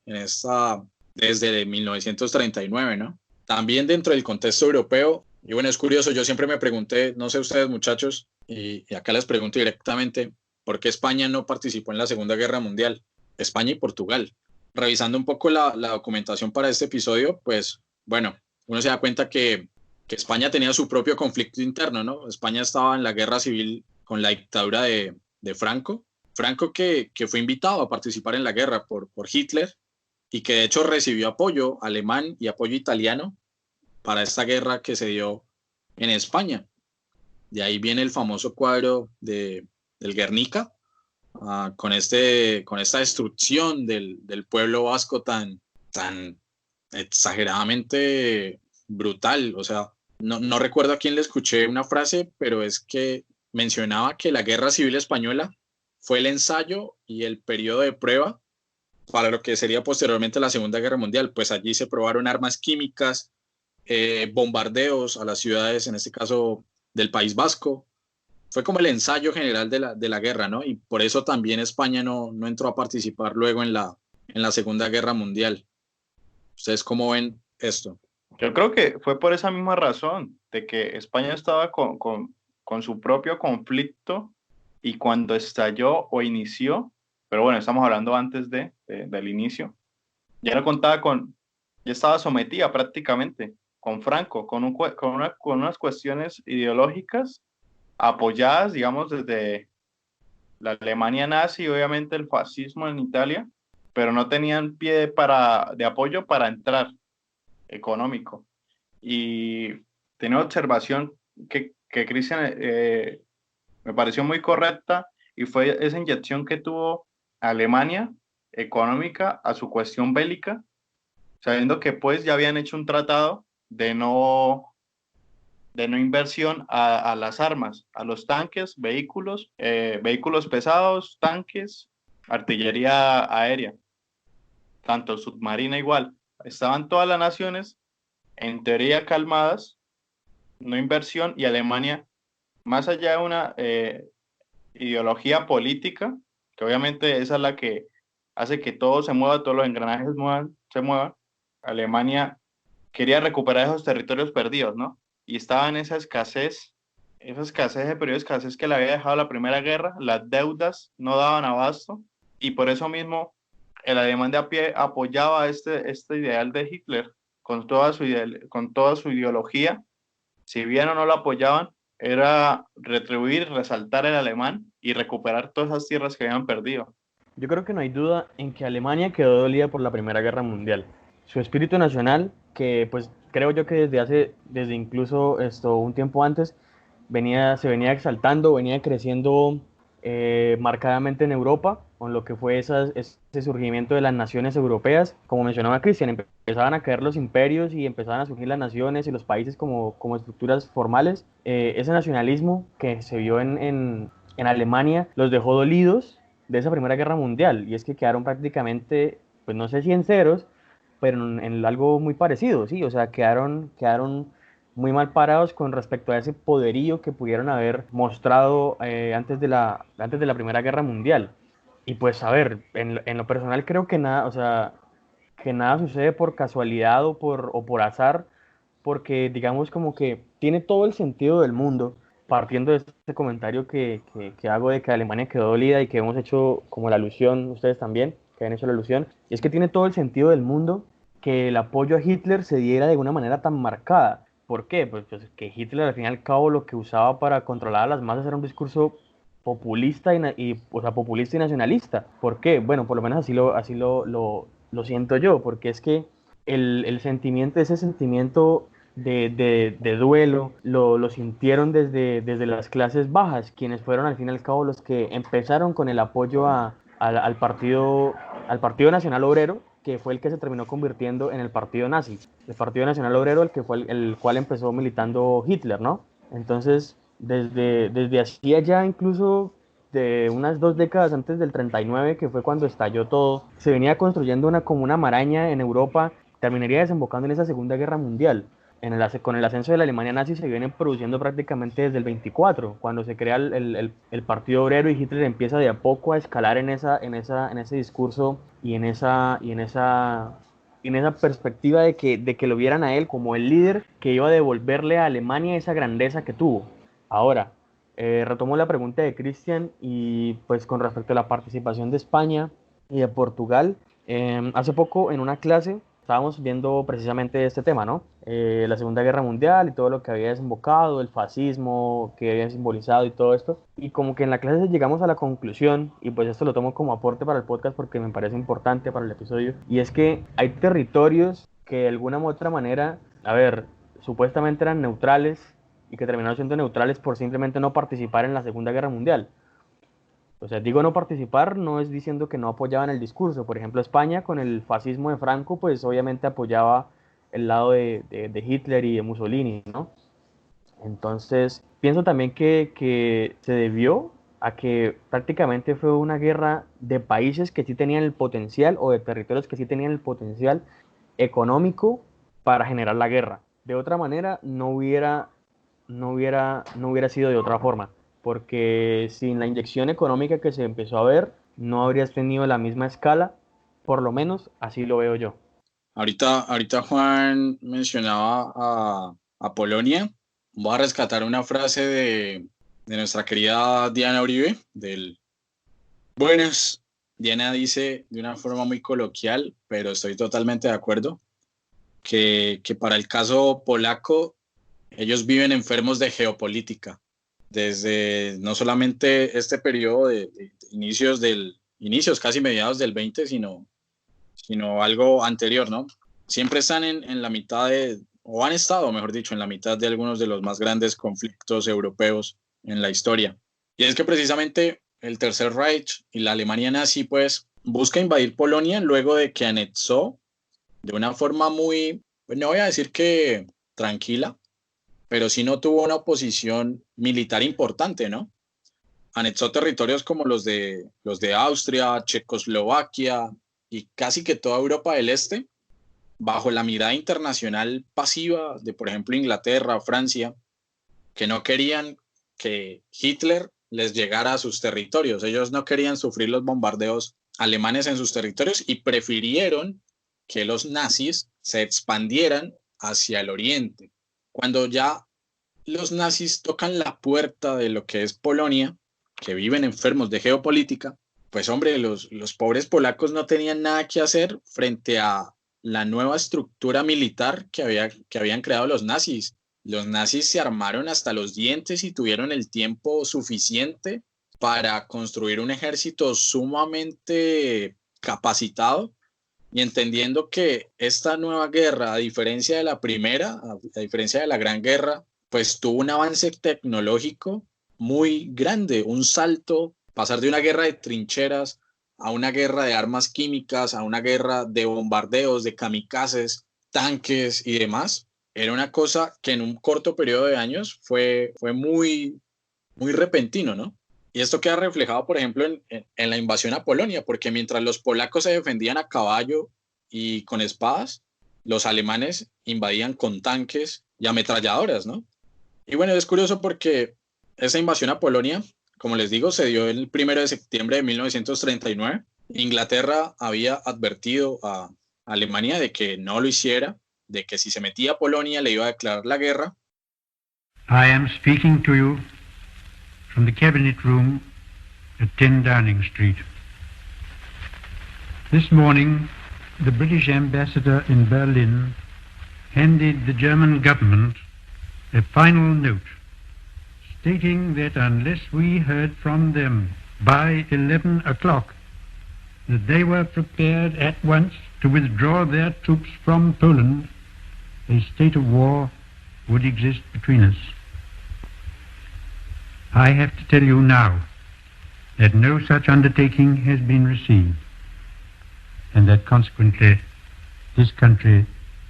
desde 1939, ¿no? También dentro del contexto europeo, y bueno, es curioso, yo siempre me pregunté, no sé ustedes muchachos, y acá les pregunto directamente, ¿por qué España no participó en la Segunda Guerra Mundial? España y Portugal. Revisando un poco la documentación para este episodio, pues bueno, uno se da cuenta que España tenía su propio conflicto interno, ¿no? España estaba en la guerra civil con la dictadura de Franco. Franco que fue invitado a participar en la guerra por Hitler y que de hecho recibió apoyo alemán y apoyo italiano para esta guerra que se dio en España. De ahí viene el famoso cuadro del Guernica, con esta destrucción del pueblo vasco tan exageradamente brutal. O sea, no recuerdo a quién le escuché una frase, pero es que mencionaba que la Guerra Civil Española fue el ensayo y el periodo de prueba para lo que sería posteriormente la Segunda Guerra Mundial. Pues allí se probaron armas químicas, bombardeos a las ciudades, en este caso del País Vasco. Fue como el ensayo general de la guerra, ¿no? Y por eso también España no entró a participar luego en la Segunda Guerra Mundial. ¿Ustedes cómo ven esto? Yo creo que fue por esa misma razón, de que España estaba con su propio conflicto, y cuando estalló o inició, pero bueno, estamos hablando antes del inicio, ya no contaba ya estaba sometida prácticamente con Franco, con unas cuestiones ideológicas apoyadas, digamos, desde la Alemania nazi y obviamente el fascismo en Italia, pero no tenían pie de apoyo para entrar económico. Y tenía una observación que Cristian me pareció muy correcta, y fue esa inyección que tuvo Alemania económica a su cuestión bélica, sabiendo que pues ya habían hecho un tratado de no inversión a las armas, a los tanques, vehículos pesados, tanques, artillería aérea, tanto submarina igual. Estaban todas las naciones en teoría calmadas, no inversión, y Alemania, más allá de una ideología política, que obviamente esa es la que hace que todo se mueva, todos los engranajes se muevan, Alemania quería recuperar esos territorios perdidos, ¿no? Y estaba en esa escasez de periodo de escasez que le había dejado la Primera Guerra, las deudas no daban abasto, y por eso mismo el alemán de a pie apoyaba este ideal de Hitler con toda su ideología. Si bien o no lo apoyaban, era retribuir, resaltar el alemán y recuperar todas esas tierras que habían perdido. Yo creo que no hay duda en que Alemania quedó dolida por la Primera Guerra Mundial. Su espíritu nacional, que pues creo yo que desde incluso un tiempo antes, se venía exaltando, venía creciendo marcadamente en Europa, con lo que fue ese surgimiento de las naciones europeas. Como mencionaba Cristian, empezaban a caer los imperios y empezaban a surgir las naciones y los países como estructuras formales. Ese nacionalismo que se vio en Alemania los dejó dolidos de esa Primera Guerra Mundial, y es que quedaron prácticamente, pues no sé si en ceros, pero en algo muy parecido, sí, o sea, quedaron muy mal parados con respecto a ese poderío que pudieron haber mostrado antes de la Primera Guerra Mundial. Y pues a ver, en lo personal creo que nada, o sea, que nada sucede por casualidad o por azar, porque digamos como que tiene todo el sentido del mundo, partiendo de este comentario que hago de que Alemania quedó dolida y que hemos hecho como la alusión, ustedes también, que han hecho la alusión, y es que tiene todo el sentido del mundo que el apoyo a Hitler se diera de una manera tan marcada. ¿Por qué? Pues que Hitler al fin y al cabo lo que usaba para controlar a las masas era un discurso populista o sea, populista y nacionalista. ¿Por qué? Bueno, por lo menos lo siento yo, porque es que el sentimiento, ese sentimiento de duelo, lo sintieron desde las clases bajas, quienes fueron al fin y al cabo los que empezaron con el apoyo al Partido Nacional Obrero, que fue el que se terminó convirtiendo en el Partido Nazi. El Partido Nacional Obrero, el que fue el cual empezó militando Hitler, ¿no? Entonces, desde hacía ya incluso de unas 2 décadas antes del 39, que fue cuando estalló todo, se venía construyendo como una maraña en Europa, terminaría desembocando en esa Segunda Guerra Mundial. Con el ascenso de la Alemania nazi se vienen produciendo prácticamente desde el 24, cuando se crea el Partido Obrero y Hitler empieza de a poco a escalar en ese discurso y en esa perspectiva de que lo vieran a él como el líder que iba a devolverle a Alemania esa grandeza que tuvo. Ahora, retomo la pregunta de Cristian y pues con respecto a la participación de España y de Portugal, hace poco en una clase estábamos viendo precisamente este tema, ¿no? La Segunda Guerra Mundial y todo lo que había desembocado, el fascismo que había simbolizado y todo esto. Y como que en la clase llegamos a la conclusión, y pues esto lo tomo como aporte para el podcast porque me parece importante para el episodio, y es que hay territorios que de alguna u otra manera, a ver, supuestamente eran neutrales y que terminaron siendo neutrales por simplemente no participar en la Segunda Guerra Mundial. O sea, digo no participar, no es diciendo que no apoyaban el discurso. Por ejemplo, España con el fascismo de Franco, pues obviamente apoyaba el lado de Hitler y de Mussolini, ¿no? Entonces, pienso también que se debió a que prácticamente fue una guerra de países que sí tenían el potencial o de territorios que sí tenían el potencial económico para generar la guerra. De otra manera, no hubiera sido de otra forma, porque sin la inyección económica que se empezó a ver, no habrías tenido la misma escala, por lo menos así lo veo yo. Ahorita Juan mencionaba a Polonia. Voy a rescatar una frase de nuestra querida Diana Uribe, del Buenas. Diana dice de una forma muy coloquial, pero estoy totalmente de acuerdo, que para el caso polaco, ellos viven enfermos de geopolítica. Desde no solamente este periodo de inicios, casi mediados del 20, sino algo anterior, ¿no? Siempre están en la mitad o han estado, mejor dicho, en la mitad de algunos de los más grandes conflictos europeos en la historia. Y es que precisamente el Tercer Reich y la Alemania nazi, pues, busca invadir Polonia luego de que anexó de una forma muy, pues no voy a decir que tranquila, pero sí no tuvo una oposición militar importante, ¿no? Anexó territorios como los de Austria, Checoslovaquia y casi que toda Europa del Este, bajo la mirada internacional pasiva de, por ejemplo, Inglaterra o Francia, que no querían que Hitler les llegara a sus territorios. Ellos no querían sufrir los bombardeos alemanes en sus territorios y prefirieron que los nazis se expandieran hacia el oriente. Cuando ya los nazis tocan la puerta de lo que es Polonia, que viven enfermos de geopolítica, pues hombre, los pobres polacos no tenían nada que hacer frente a la nueva estructura militar que habían creado los nazis. Los nazis se armaron hasta los dientes y tuvieron el tiempo suficiente para construir un ejército sumamente capacitado, y entendiendo que esta nueva guerra, a diferencia de la primera, a diferencia de la Gran Guerra, pues tuvo un avance tecnológico muy grande, un salto, pasar de una guerra de trincheras a una guerra de armas químicas, a una guerra de bombardeos, de kamikazes, tanques y demás. Era una cosa que en un corto periodo de años fue muy, muy repentino, ¿no? Y esto queda reflejado, por ejemplo, en la invasión a Polonia, porque mientras los polacos se defendían a caballo y con espadas, los alemanes invadían con tanques y ametralladoras, ¿no? Y bueno, es curioso porque esa invasión a Polonia, como les digo, se dio el 1 de septiembre de 1939. Inglaterra había advertido a Alemania de que no lo hiciera, de que si se metía a Polonia le iba a declarar la guerra. I am speaking to you from the cabinet room at 10 Downing Street. This morning, the British ambassador in Berlin handed the German government a final note stating that unless we heard from them by 11 o'clock, that they were prepared at once to withdraw their troops from Poland, a state of war would exist between us. I have to tell you now that no such undertaking has been received, and that consequently this country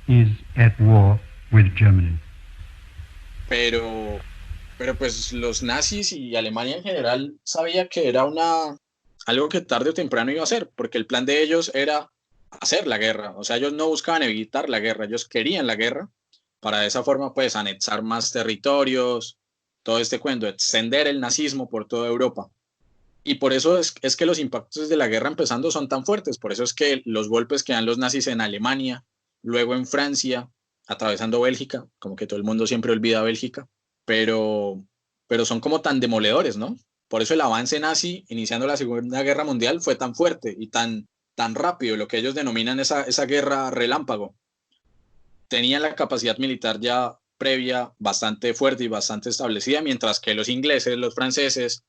is at war with Germany. Pero pues los nazis y Alemania en general sabía que era algo que tarde o temprano iba a hacer, porque el plan de ellos era hacer la guerra. O sea, ellos no buscaban evitar la guerra, ellos querían la guerra para de esa forma pues anexar más territorios, todo este cuento, extender el nazismo por toda Europa. Y por eso es que los impactos de la guerra empezando son tan fuertes, por eso es que los golpes que dan los nazis en Alemania, luego en Francia, atravesando Bélgica, como que todo el mundo siempre olvida Bélgica, pero son como tan demoledores, ¿no? Por eso el avance nazi, iniciando la Segunda Guerra Mundial, fue tan fuerte y tan rápido, lo que ellos denominan esa guerra relámpago. Tenían la capacidad militar ya previa bastante fuerte y bastante establecida, mientras que los ingleses, los franceses,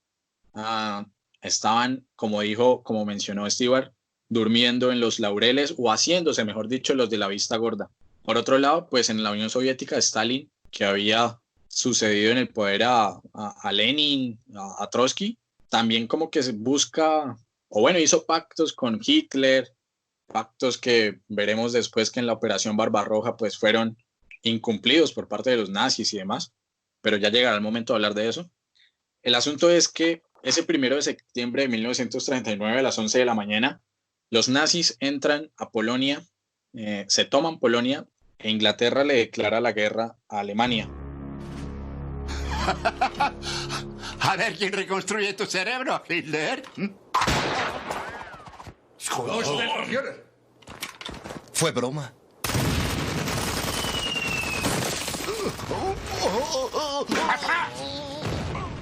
estaban, como mencionó Stewart, durmiendo en los laureles o haciéndose, mejor dicho, los de la vista gorda. Por otro lado, pues en la Unión Soviética, Stalin, que había sucedido en el poder a Lenin, a Trotsky, también como que se busca, o bueno, hizo pactos con Hitler, pactos que veremos después que en la Operación Barbarroja pues fueron incumplidos por parte de los nazis y demás, pero ya llegará el momento de hablar de eso. El asunto es que ese 1 de septiembre de 1939 a las 11 de la mañana, los nazis entran a Polonia, se toman Polonia e Inglaterra le declara la guerra a Alemania. A ver quién reconstruye tu cerebro, Hitler. Fue broma.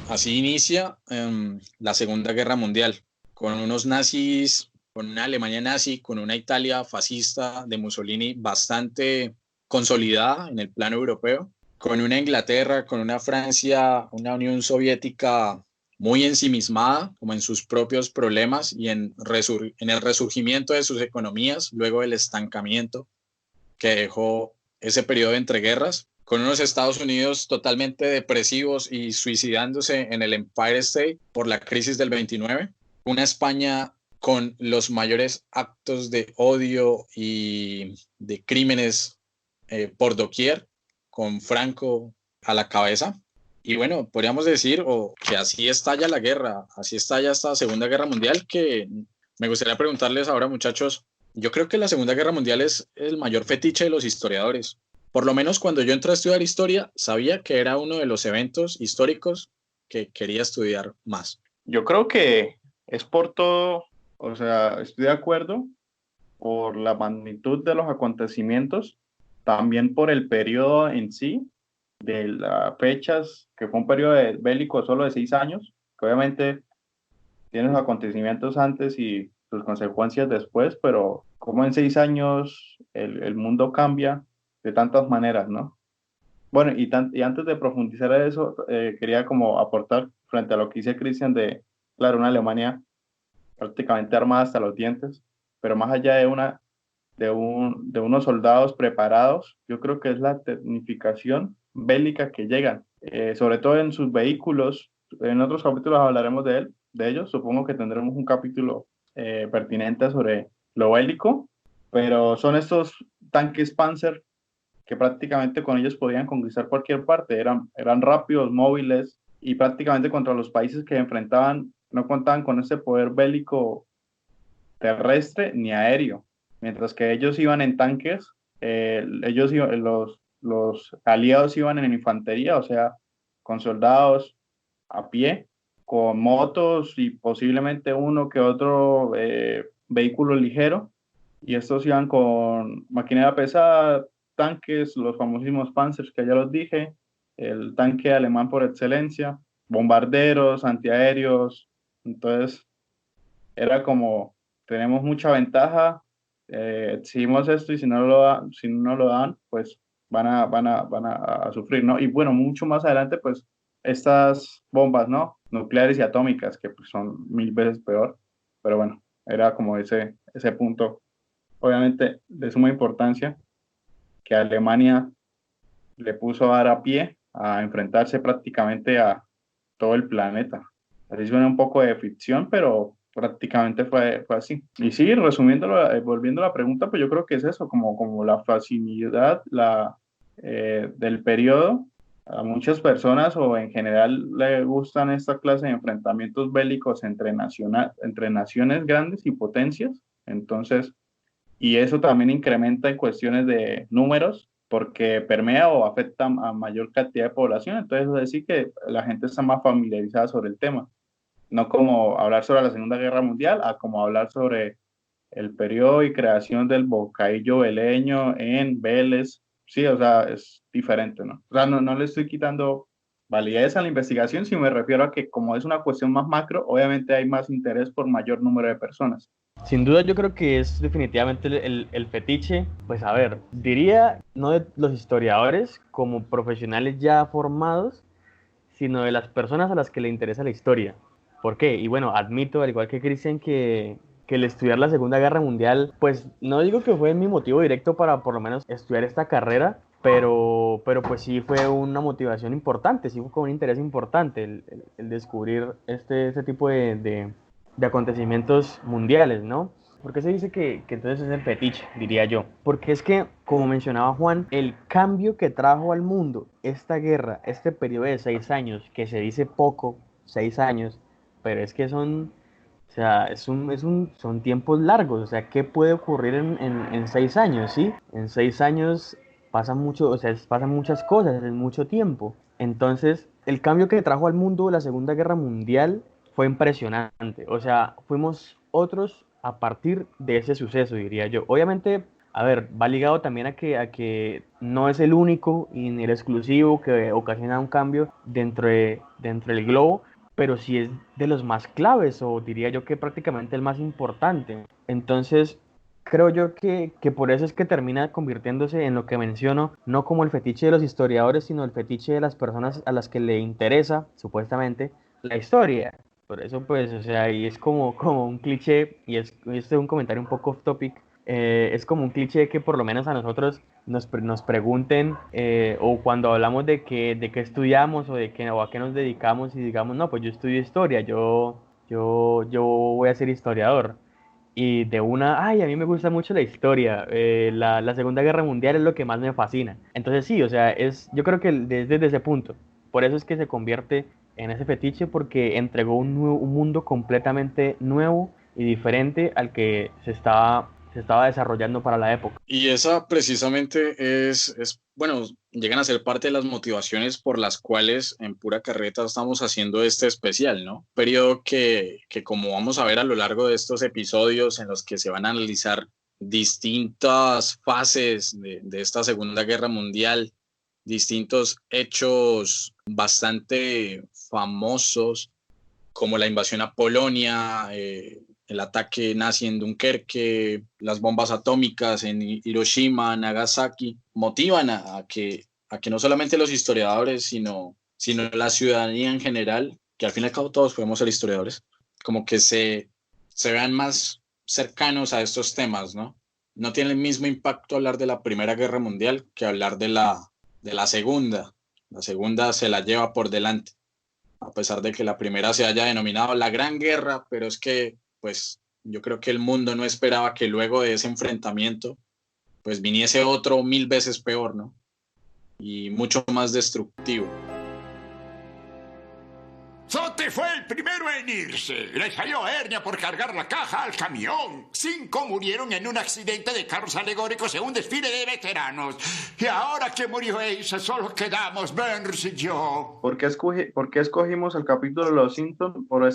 Así inicia la Segunda Guerra Mundial, con unos nazis, con una Alemania nazi, con una Italia fascista de Mussolini bastante consolidada en el plano europeo, con una Inglaterra, con una Francia, una Unión Soviética muy ensimismada, como en sus propios problemas y en el resurgimiento de sus economías, luego del estancamiento que dejó ese periodo de entreguerras, con unos Estados Unidos totalmente depresivos y suicidándose en el Empire State por la crisis del 29, una España con los mayores actos de odio y de crímenes por doquier, con Franco a la cabeza. Y bueno, podríamos decir que así estalla la guerra, así estalla esta Segunda Guerra Mundial, que me gustaría preguntarles ahora, muchachos, yo creo que la Segunda Guerra Mundial es el mayor fetiche de los historiadores. Por lo menos cuando yo entré a estudiar historia, sabía que era uno de los eventos históricos que quería estudiar más. Yo creo que es por todo, o sea, estoy de acuerdo por la magnitud de los acontecimientos, también por el periodo en sí, de las fechas, que fue un periodo bélico solo de 6 años, que obviamente tiene los acontecimientos antes y sus consecuencias después, pero como en 6 años el mundo cambia de tantas maneras, ¿no? Bueno, y antes de profundizar en eso, quería como aportar frente a lo que dice Cristian de, claro, una Alemania prácticamente armada hasta los dientes, pero más allá de unos soldados preparados, yo creo que es la tecnificación bélica que llegan, sobre todo en sus vehículos. En otros capítulos hablaremos de ellos, supongo que tendremos un capítulo pertinente sobre lo bélico, pero son estos tanques Panzer que prácticamente con ellos podían conquistar cualquier parte, eran rápidos, móviles, y prácticamente contra los países que enfrentaban no contaban con ese poder bélico terrestre ni aéreo, mientras que ellos iban en tanques los aliados iban en infantería, o sea, con soldados a pie, con motos y posiblemente uno que otro vehículo ligero, y estos iban con maquinaria pesada, tanques, los famosísimos Panzers que ya los dije, el tanque alemán por excelencia, bombarderos, antiaéreos. Entonces era como, tenemos mucha ventaja, exigimos esto y si no lo dan, pues van a sufrir, ¿no? Y bueno, mucho más adelante, pues estas bombas, ¿no? Nucleares y atómicas, que pues, son 1000 veces peor, pero bueno, era como ese punto, obviamente, de suma importancia, que Alemania le puso a dar a pie a enfrentarse prácticamente a todo el planeta. Así suena un poco de ficción, pero prácticamente fue así. Y sí, resumiéndolo, volviendo a la pregunta, pues yo creo que es eso, como la facilidad del periodo. A muchas personas o en general le gustan esta clase de enfrentamientos bélicos entre naciones grandes y potencias. Entonces, y eso también incrementa en cuestiones de números porque permea o afecta a mayor cantidad de población. Entonces, es decir, que la gente está más familiarizada sobre el tema. No como hablar sobre la Segunda Guerra Mundial, a como hablar sobre el periodo y creación del bocadillo veleño en Vélez. Sí, o sea, es diferente, ¿no? O sea, no le estoy quitando validez a la investigación, si me refiero a que como es una cuestión más macro, obviamente hay más interés por mayor número de personas. Sin duda yo creo que es definitivamente el fetiche, pues a ver, diría no de los historiadores como profesionales ya formados, sino de las personas a las que le interesa la historia. ¿Por qué? Y bueno, admito, al igual que Cristian, que el estudiar la Segunda Guerra Mundial, pues no digo que fue mi motivo directo para por lo menos estudiar esta carrera, pero pues sí fue una motivación importante, sí fue con un interés importante el descubrir este tipo de acontecimientos mundiales, ¿no? ¿Por qué se dice que entonces es el fetiche, diría yo? Porque es que, como mencionaba Juan, el cambio que trajo al mundo esta guerra, este periodo de 6 años, que se dice poco, 6 años, pero es que son, o sea, son tiempos largos, o sea, ¿qué puede ocurrir en 6 años, sí? En 6 años pasan mucho, o sea, pasan muchas cosas en mucho tiempo. Entonces, el cambio que trajo al mundo la Segunda Guerra Mundial fue impresionante. O sea, fuimos otros a partir de ese suceso, diría yo. Obviamente, a ver, va ligado también a que no es el único y ni el exclusivo que ocasiona un cambio dentro del globo, pero sí es de los más claves, o diría yo que prácticamente el más importante. Entonces, creo yo que por eso es que termina convirtiéndose en lo que menciono, no como el fetiche de los historiadores, sino el fetiche de las personas a las que le interesa, supuestamente, la historia. Por eso, pues, o sea, y es como un cliché, y este es un comentario un poco off topic, es como un cliché que por lo menos a nosotros nos pregunten, o cuando hablamos de qué estudiamos o a qué nos dedicamos y digamos, no, pues yo estudio historia, yo voy a ser historiador. Y de una, ay, a mí me gusta mucho la historia, la Segunda Guerra Mundial es lo que más me fascina. Entonces sí, o sea, yo creo que desde ese punto, por eso es que se convierte en ese fetiche porque entregó un mundo completamente nuevo y diferente al que se estaba desarrollando para la época. Y esa precisamente bueno, llegan a ser parte de las motivaciones por las cuales en Pura Carreta estamos haciendo este especial, ¿no? Periodo que como vamos a ver a lo largo de estos episodios en los que se van a analizar distintas fases de esta Segunda Guerra Mundial, distintos hechos bastante famosos como la invasión a Polonia, el ataque nazi en Dunkerque, las bombas atómicas en Hiroshima, Nagasaki, motivan a que no solamente los historiadores, sino la ciudadanía en general, que al fin y al cabo todos podemos ser historiadores, como que se vean más cercanos a estos temas, ¿no? No tiene el mismo impacto hablar de la Primera Guerra Mundial que hablar de la Segunda. La Segunda se la lleva por delante, a pesar de que la primera se haya denominado la Gran Guerra, pero es que pues yo creo que el mundo no esperaba que luego de ese enfrentamiento pues viniese otro 1000 veces peor, ¿no? Y mucho más destructivo. ¡Sote! Marte fue el primero en irse. Le salió hernia por cargar la caja al camión. 5 murieron en un accidente de carros alegóricos en un desfile de veteranos. Y ahora que murió Ace, solo quedamos Burns y yo. ¿Por qué escogimos el capítulo de Los Simpsons? Por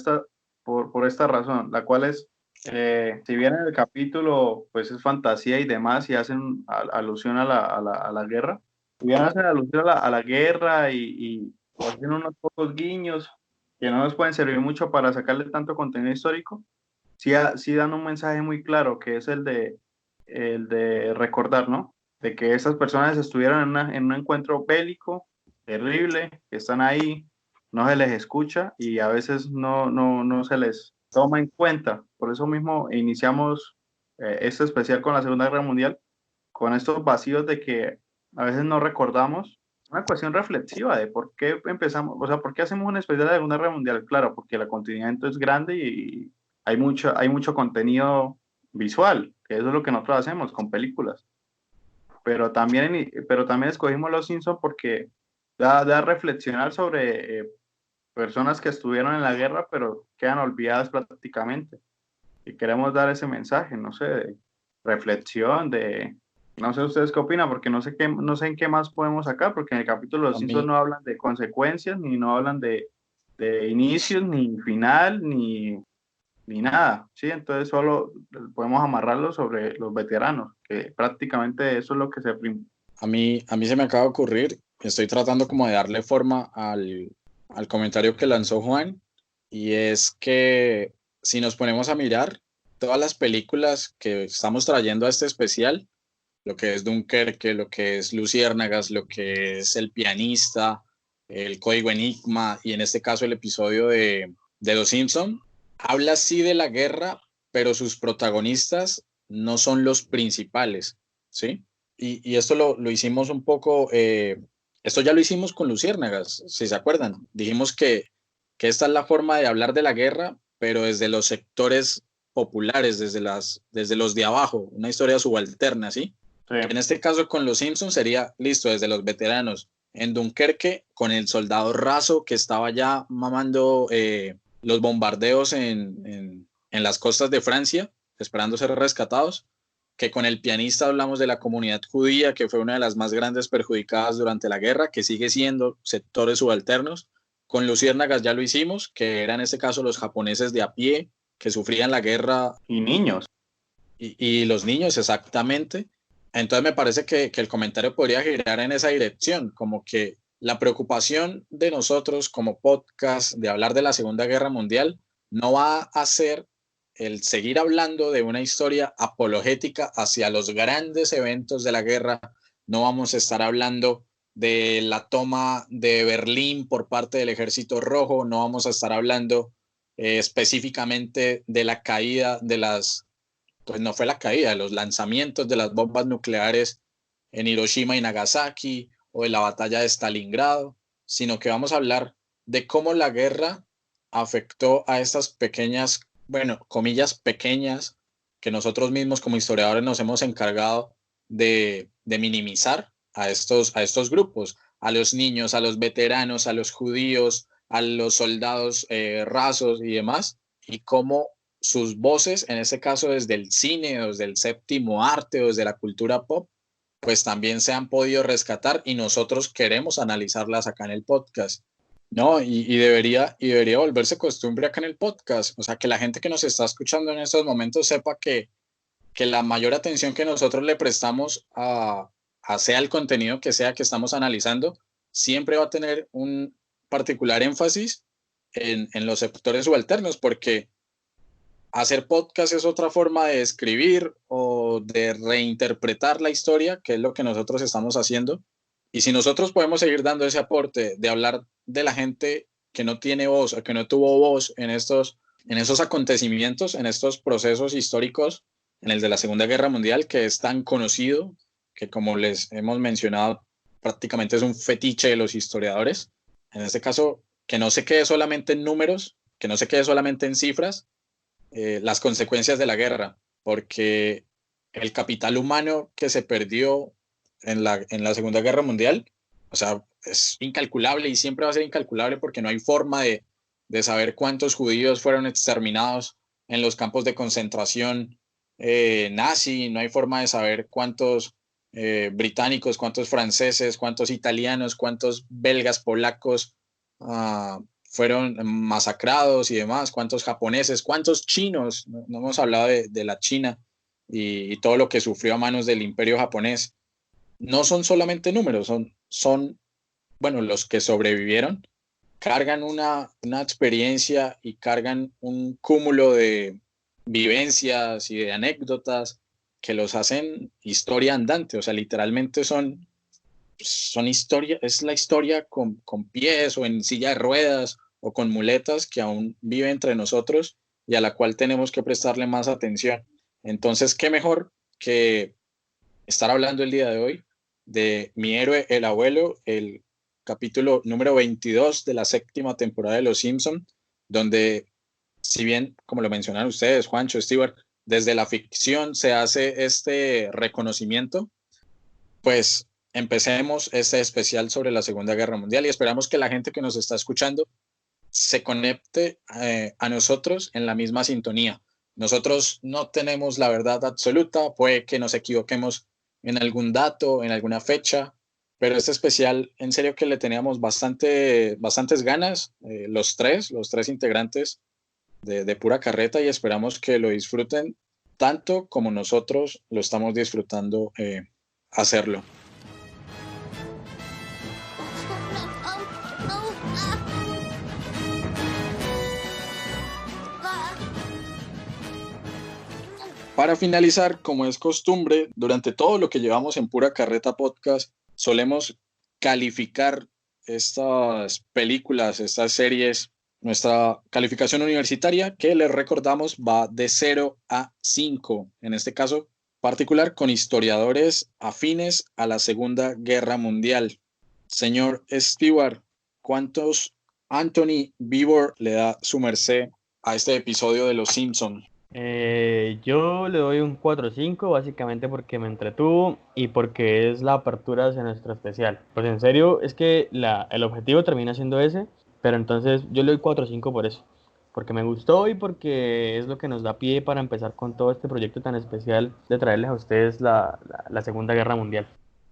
esta razón, la cual es, si bien en el capítulo pues es fantasía y demás y hacen alusión a la guerra, si bien hacen alusión a la guerra y hacen unos pocos guiños que no nos pueden servir mucho para sacarle tanto contenido histórico, sí dan un mensaje muy claro, que es el de recordar, ¿no? De que esas personas estuvieron en un encuentro bélico terrible, que están ahí, no se les escucha y a veces no se les toma en cuenta. Por eso mismo iniciamos este especial con la Segunda Guerra Mundial, con estos vacíos de que a veces no recordamos. Una cuestión reflexiva de por qué empezamos, o sea, por qué hacemos un especial de la Segunda Guerra Mundial. Claro, porque el acontecimiento es grande y hay mucho contenido visual, que eso es lo que nosotros hacemos con películas. Pero también escogimos Los Simpsons porque da a reflexionar sobre personas que estuvieron en la guerra, pero quedan olvidadas prácticamente. Y queremos dar ese mensaje, no sé, de reflexión, no sé ustedes qué opinan, porque no sé en qué más podemos sacar, porque en el capítulo de Los Simpsons no hablan de consecuencias, ni no hablan de inicios, ni final, ni nada, ¿sí? Entonces solo podemos amarrarlo sobre los veteranos, que prácticamente eso es lo que se... A mí se me acaba de ocurrir, estoy tratando como de darle forma al comentario que lanzó Juan, y es que si nos ponemos a mirar todas las películas que estamos trayendo a este especial, lo que es Dunkerque, lo que es Luciérnagas, lo que es El pianista, el Código Enigma y en este caso el episodio de Los Simpson, habla sí de la guerra, pero sus protagonistas no son los principales, ¿sí? Y esto lo hicimos un poco, esto ya lo hicimos con Luciérnagas, si se acuerdan. Dijimos que esta es la forma de hablar de la guerra, pero desde los sectores populares, desde los de abajo, una historia subalterna, ¿sí? Sí. En este caso con Los Simpsons sería, listo, desde los veteranos. En Dunkerque, con el soldado raso que estaba ya mamando los bombardeos en las costas de Francia, esperando ser rescatados, que con el pianista hablamos de la comunidad judía, que fue una de las más grandes perjudicadas durante la guerra, que sigue siendo sectores subalternos. Con Luciérnagas ya lo hicimos, que eran en este caso los japoneses de a pie, que sufrían la guerra. Y niños. Y los niños, exactamente. Entonces me parece que el comentario podría girar en esa dirección, como que la preocupación de nosotros como podcast de hablar de la Segunda Guerra Mundial no va a ser el seguir hablando de una historia apologética hacia los grandes eventos de la guerra. No vamos a estar hablando de la toma de Berlín por parte del Ejército Rojo, no vamos a estar hablando específicamente de la caída de pues no fue la caída, de los lanzamientos de las bombas nucleares en Hiroshima y Nagasaki o de la batalla de Stalingrado, sino que vamos a hablar de cómo la guerra afectó a estas pequeñas, bueno, comillas pequeñas, que nosotros mismos como historiadores nos hemos encargado de minimizar a estos grupos, a los niños, a los veteranos, a los judíos, a los soldados rasos y demás, y cómo sus voces, en este caso desde el cine, desde el séptimo arte, desde la cultura pop, pues también se han podido rescatar y nosotros queremos analizarlas acá en el podcast, ¿no? Y debería volverse costumbre acá en el podcast, o sea, que la gente que nos está escuchando en estos momentos sepa que la mayor atención que nosotros le prestamos a sea el contenido que sea que estamos analizando, siempre va a tener un particular énfasis en los sectores subalternos, porque hacer podcast es otra forma de escribir o de reinterpretar la historia, que es lo que nosotros estamos haciendo. Y si nosotros podemos seguir dando ese aporte de hablar de la gente que no tiene voz o que no tuvo voz en esos acontecimientos, en estos procesos históricos, en el de la Segunda Guerra Mundial, que es tan conocido, que como les hemos mencionado, prácticamente es un fetiche de los historiadores. En este caso, que no se quede solamente en números, que no se quede solamente en cifras, las consecuencias de la guerra, porque el capital humano que se perdió en la Segunda Guerra Mundial, o sea, es incalculable y siempre va a ser incalculable porque no hay forma de de saber cuántos judíos fueron exterminados en los campos de concentración nazi, no hay forma de saber cuántos británicos, cuántos franceses, cuántos italianos, cuántos belgas, polacos fueron masacrados y demás, cuántos japoneses, cuántos chinos, no hemos hablado de la China y todo lo que sufrió a manos del imperio japonés. No son solamente números, son bueno, los que sobrevivieron cargan una experiencia y cargan un cúmulo de vivencias y de anécdotas que los hacen historia andante, o sea, literalmente son historia, es la historia con pies o en silla de ruedas o con muletas que aún vive entre nosotros y a la cual tenemos que prestarle más atención. Entonces, ¿qué mejor que estar hablando el día de hoy de Mi héroe, el abuelo, el capítulo número 22 de la 7ª temporada de Los Simpson, donde, si bien, como lo mencionaron ustedes, Juancho, Stewart, desde la ficción se hace este reconocimiento, pues empecemos este especial sobre la Segunda Guerra Mundial y esperamos que la gente que nos está escuchando se conecte a nosotros en la misma sintonía. Nosotros no tenemos la verdad absoluta, puede que nos equivoquemos en algún dato, en alguna fecha, pero este especial, en serio que le teníamos bastantes ganas, los tres integrantes de pura carreta, y esperamos que lo disfruten tanto como nosotros lo estamos disfrutando hacerlo. Para finalizar, como es costumbre, durante todo lo que llevamos en Pura Carreta Podcast, solemos calificar estas películas, estas series, nuestra calificación universitaria, que les recordamos va de 0 a 5, en este caso particular con historiadores afines a la Segunda Guerra Mundial. Señor Stewart, ¿cuántos Anthony Beevor le da su merced a este episodio de Los Simpson? Yo le doy un 4-5, básicamente porque me entretuvo y porque es la apertura hacia nuestro especial. Pues en serio, es que el objetivo termina siendo ese, pero entonces yo le doy 4-5 por eso, porque me gustó y porque es lo que nos da pie para empezar con todo este proyecto tan especial de traerles a ustedes la Segunda Guerra Mundial.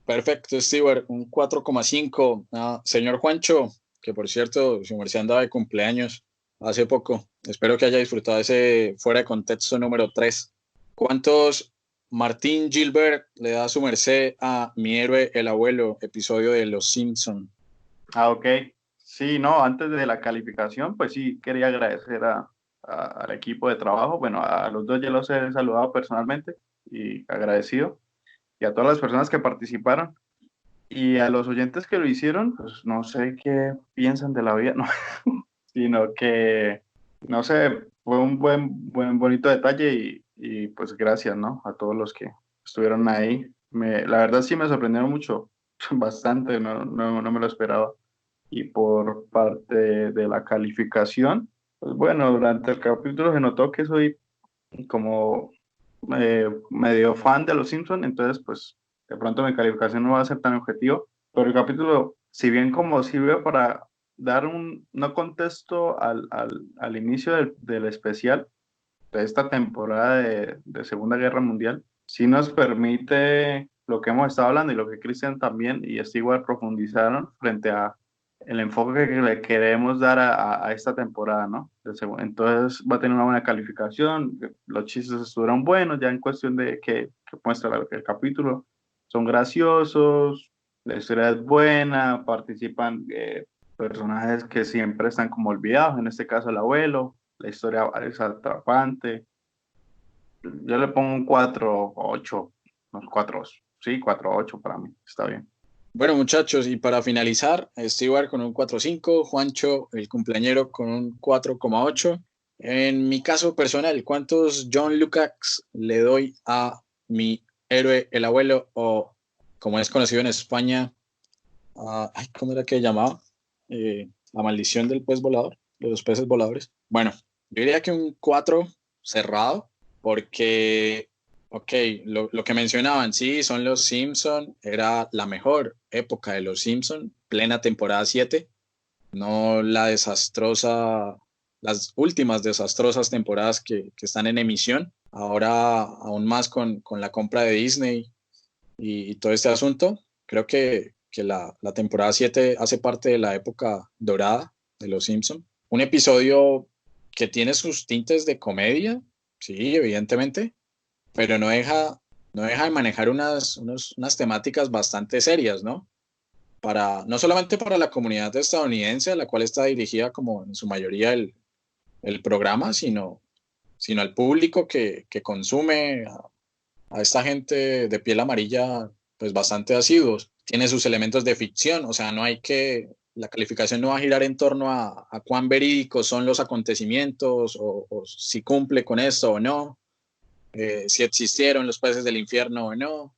Perfecto, Stewart, un 4,5. Señor Juancho, que por cierto, su merced andaba de cumpleaños hace poco. Espero que haya disfrutado ese fuera de contexto número 3. ¿Cuántos Martín Gilbert le da su merced a Mi héroe, el abuelo, episodio de Los Simpson? Ok. Sí, no, antes de la calificación, pues sí, quería agradecer al equipo de trabajo. Bueno, a los dos ya los he saludado personalmente y agradecido. Y a todas las personas que participaron. Y a los oyentes que lo hicieron, pues no sé qué piensan de la vida, no. Sino que, no sé, fue un bonito detalle y pues gracias, ¿no? A todos los que estuvieron ahí. La verdad sí me sorprendieron mucho, bastante, no me lo esperaba. Y por parte de la calificación, pues bueno, durante el capítulo se notó que soy como medio fan de Los Simpsons, entonces pues de pronto mi calificación no va a ser tan objetivo, pero el capítulo, si bien como sirve para dar no contesto al inicio del especial de esta temporada de Segunda Guerra Mundial, sí nos permite lo que hemos estado hablando y lo que Cristian también y Stewart profundizaron frente a el enfoque que le queremos dar a esta temporada, ¿no? Entonces va a tener una buena calificación, los chistes estuvieron buenos, ya en cuestión de que muestra el capítulo, son graciosos, la historia es buena, participan personajes que siempre están como olvidados, en este caso el abuelo, la historia es atrapante. Yo le pongo un 4-8, no, 4-8 para mí, está bien. Bueno, muchachos, y para finalizar, Stewart con un 4.5, Juancho, el cumpleañero, con un 4,8. En mi caso personal, ¿cuántos John Lucas le doy a Mi héroe, el abuelo, o como es conocido en España, ¿cómo era que llamaba? La maldición del pez volador, de los peces voladores. Bueno, yo diría que un 4 cerrado, porque, ok, lo que mencionaban, sí, son Los Simpson, era la mejor época de Los Simpson, plena temporada 7, no la desastrosa las últimas desastrosas temporadas que están en emisión. Ahora aún más con la compra de Disney y todo este asunto. Creo que la temporada 7 hace parte de la época dorada de Los Simpson. Un episodio que tiene sus tintes de comedia, sí, evidentemente, pero no deja de manejar unas temáticas bastante serias, ¿no? No solamente para la comunidad estadounidense, a la cual está dirigida como en su mayoría el programa, sino al público que consume a esta gente de piel amarilla, pues bastante asiduos. Tiene sus elementos de ficción, o sea, la calificación no va a girar en torno a cuán verídicos son los acontecimientos o si cumple con esto o no, si existieron los peces del infierno o no,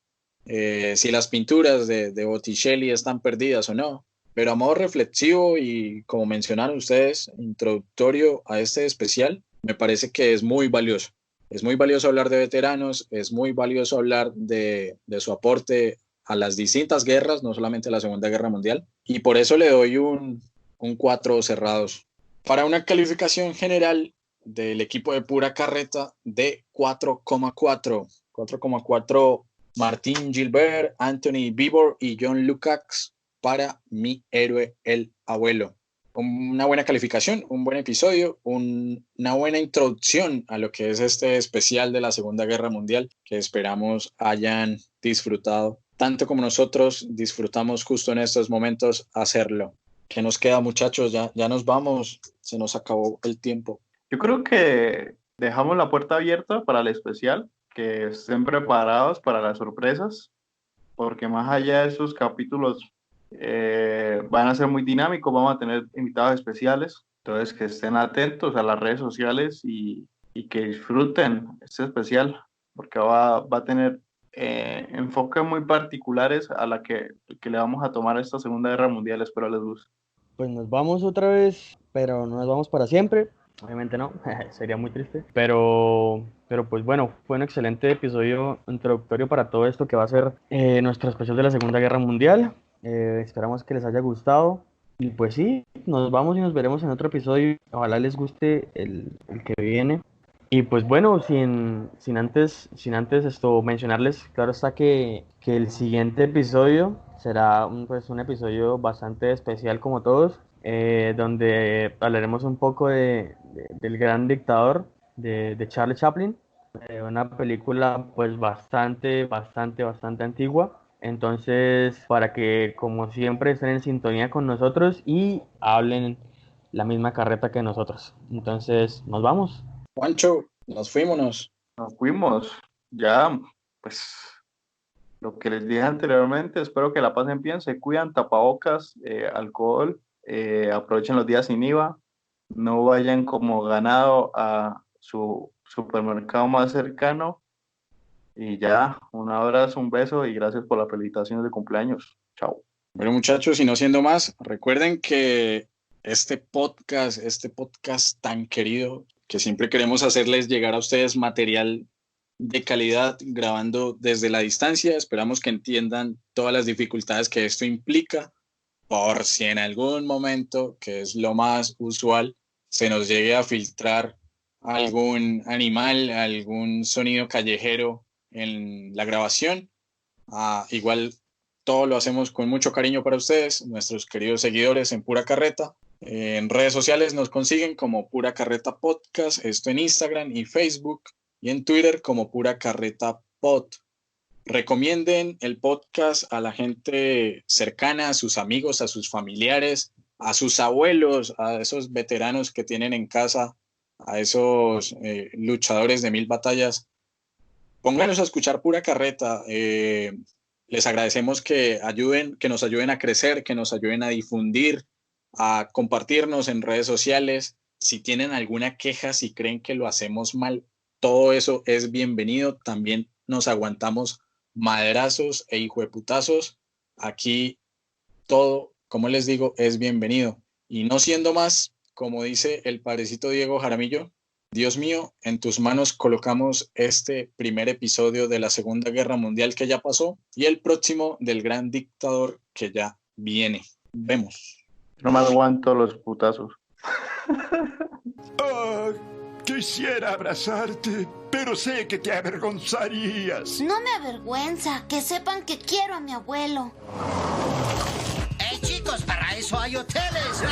si las pinturas de Botticelli están perdidas o no. Pero a modo reflexivo y como mencionaron ustedes, introductorio a este especial, me parece que es muy valioso. Es muy valioso hablar de veteranos, es muy valioso hablar de su aporte a las distintas guerras, no solamente a la Segunda Guerra Mundial, y por eso le doy un 4 cerrados. Para una calificación general del equipo de Pura Carreta de 4,4. 4,4 Martín Gilbert, Anthony Beevor y John Lukács para Mi Héroe el Abuelo. Una buena calificación, un buen episodio, una buena introducción a lo que es este especial de la Segunda Guerra Mundial que esperamos hayan disfrutado, tanto como nosotros disfrutamos justo en estos momentos hacerlo. ¿Qué nos queda, muchachos? Ya nos vamos, se nos acabó el tiempo. Yo creo que dejamos la puerta abierta para el especial, que estén preparados para las sorpresas, porque más allá de esos capítulos van a ser muy dinámicos, vamos a tener invitados especiales, entonces que estén atentos a las redes sociales y que disfruten este especial, porque va a tener enfoques muy particulares a la que le vamos a tomar a esta Segunda Guerra Mundial. Espero les guste. Pues nos vamos otra vez, pero no nos vamos para siempre. Obviamente no, sería muy triste. Pero pues bueno, fue un excelente episodio introductorio para todo esto que va a ser nuestro especial de la Segunda Guerra Mundial. Esperamos que les haya gustado. Y pues sí, nos vamos y nos veremos en otro episodio. Ojalá les guste el que viene. Y pues bueno, sin antes mencionarles, claro está que el siguiente episodio será un episodio bastante especial como todos, donde hablaremos un poco del Gran Dictador de Charlie Chaplin, una película pues bastante antigua. Entonces, para que como siempre estén en sintonía con nosotros y hablen la misma carreta que nosotros. Entonces, nos vamos. Juancho, nos fuimos. Nos fuimos. Ya, pues lo que les dije anteriormente, espero que la pasen bien, se cuidan, tapabocas, alcohol, aprovechen los días sin IVA, no vayan como ganado a su supermercado más cercano. Y ya, un abrazo, un beso y gracias por las felicitaciones de cumpleaños. Chao. Bueno, muchachos, y no siendo más, recuerden que este podcast tan querido, que siempre queremos hacerles llegar a ustedes material de calidad grabando desde la distancia. Esperamos que entiendan todas las dificultades que esto implica, por si en algún momento, que es lo más usual, se nos llegue a filtrar algún animal, algún sonido callejero en la grabación. Igual todo lo hacemos con mucho cariño para ustedes, nuestros queridos seguidores en Pura Carreta. En redes sociales nos consiguen como Pura Carreta Podcast, esto en Instagram y Facebook, y en Twitter como Pura Carreta Pod. Recomienden el podcast a la gente cercana, a sus amigos, a sus familiares, a sus abuelos, a esos veteranos que tienen en casa, a esos luchadores de 1000 batallas. Pónganos a escuchar Pura Carreta. Les agradecemos que nos ayuden a crecer, que nos ayuden a difundir, a compartirnos en redes sociales. Si tienen alguna queja, si creen que lo hacemos mal, todo eso es bienvenido. También nos aguantamos madrazos e hijueputazos. Aquí todo, como les digo, es bienvenido. Y no siendo más, como dice el padrecito Diego Jaramillo, Dios mío, en tus manos colocamos este primer episodio de la Segunda Guerra Mundial que ya pasó y el próximo del Gran Dictador que ya viene. Vemos. No me aguanto los putazos. Oh, quisiera abrazarte, pero sé que te avergonzarías. No me avergüenza. Que sepan que quiero a mi abuelo. ¡Hey, chicos! ¡Para eso hay hoteles!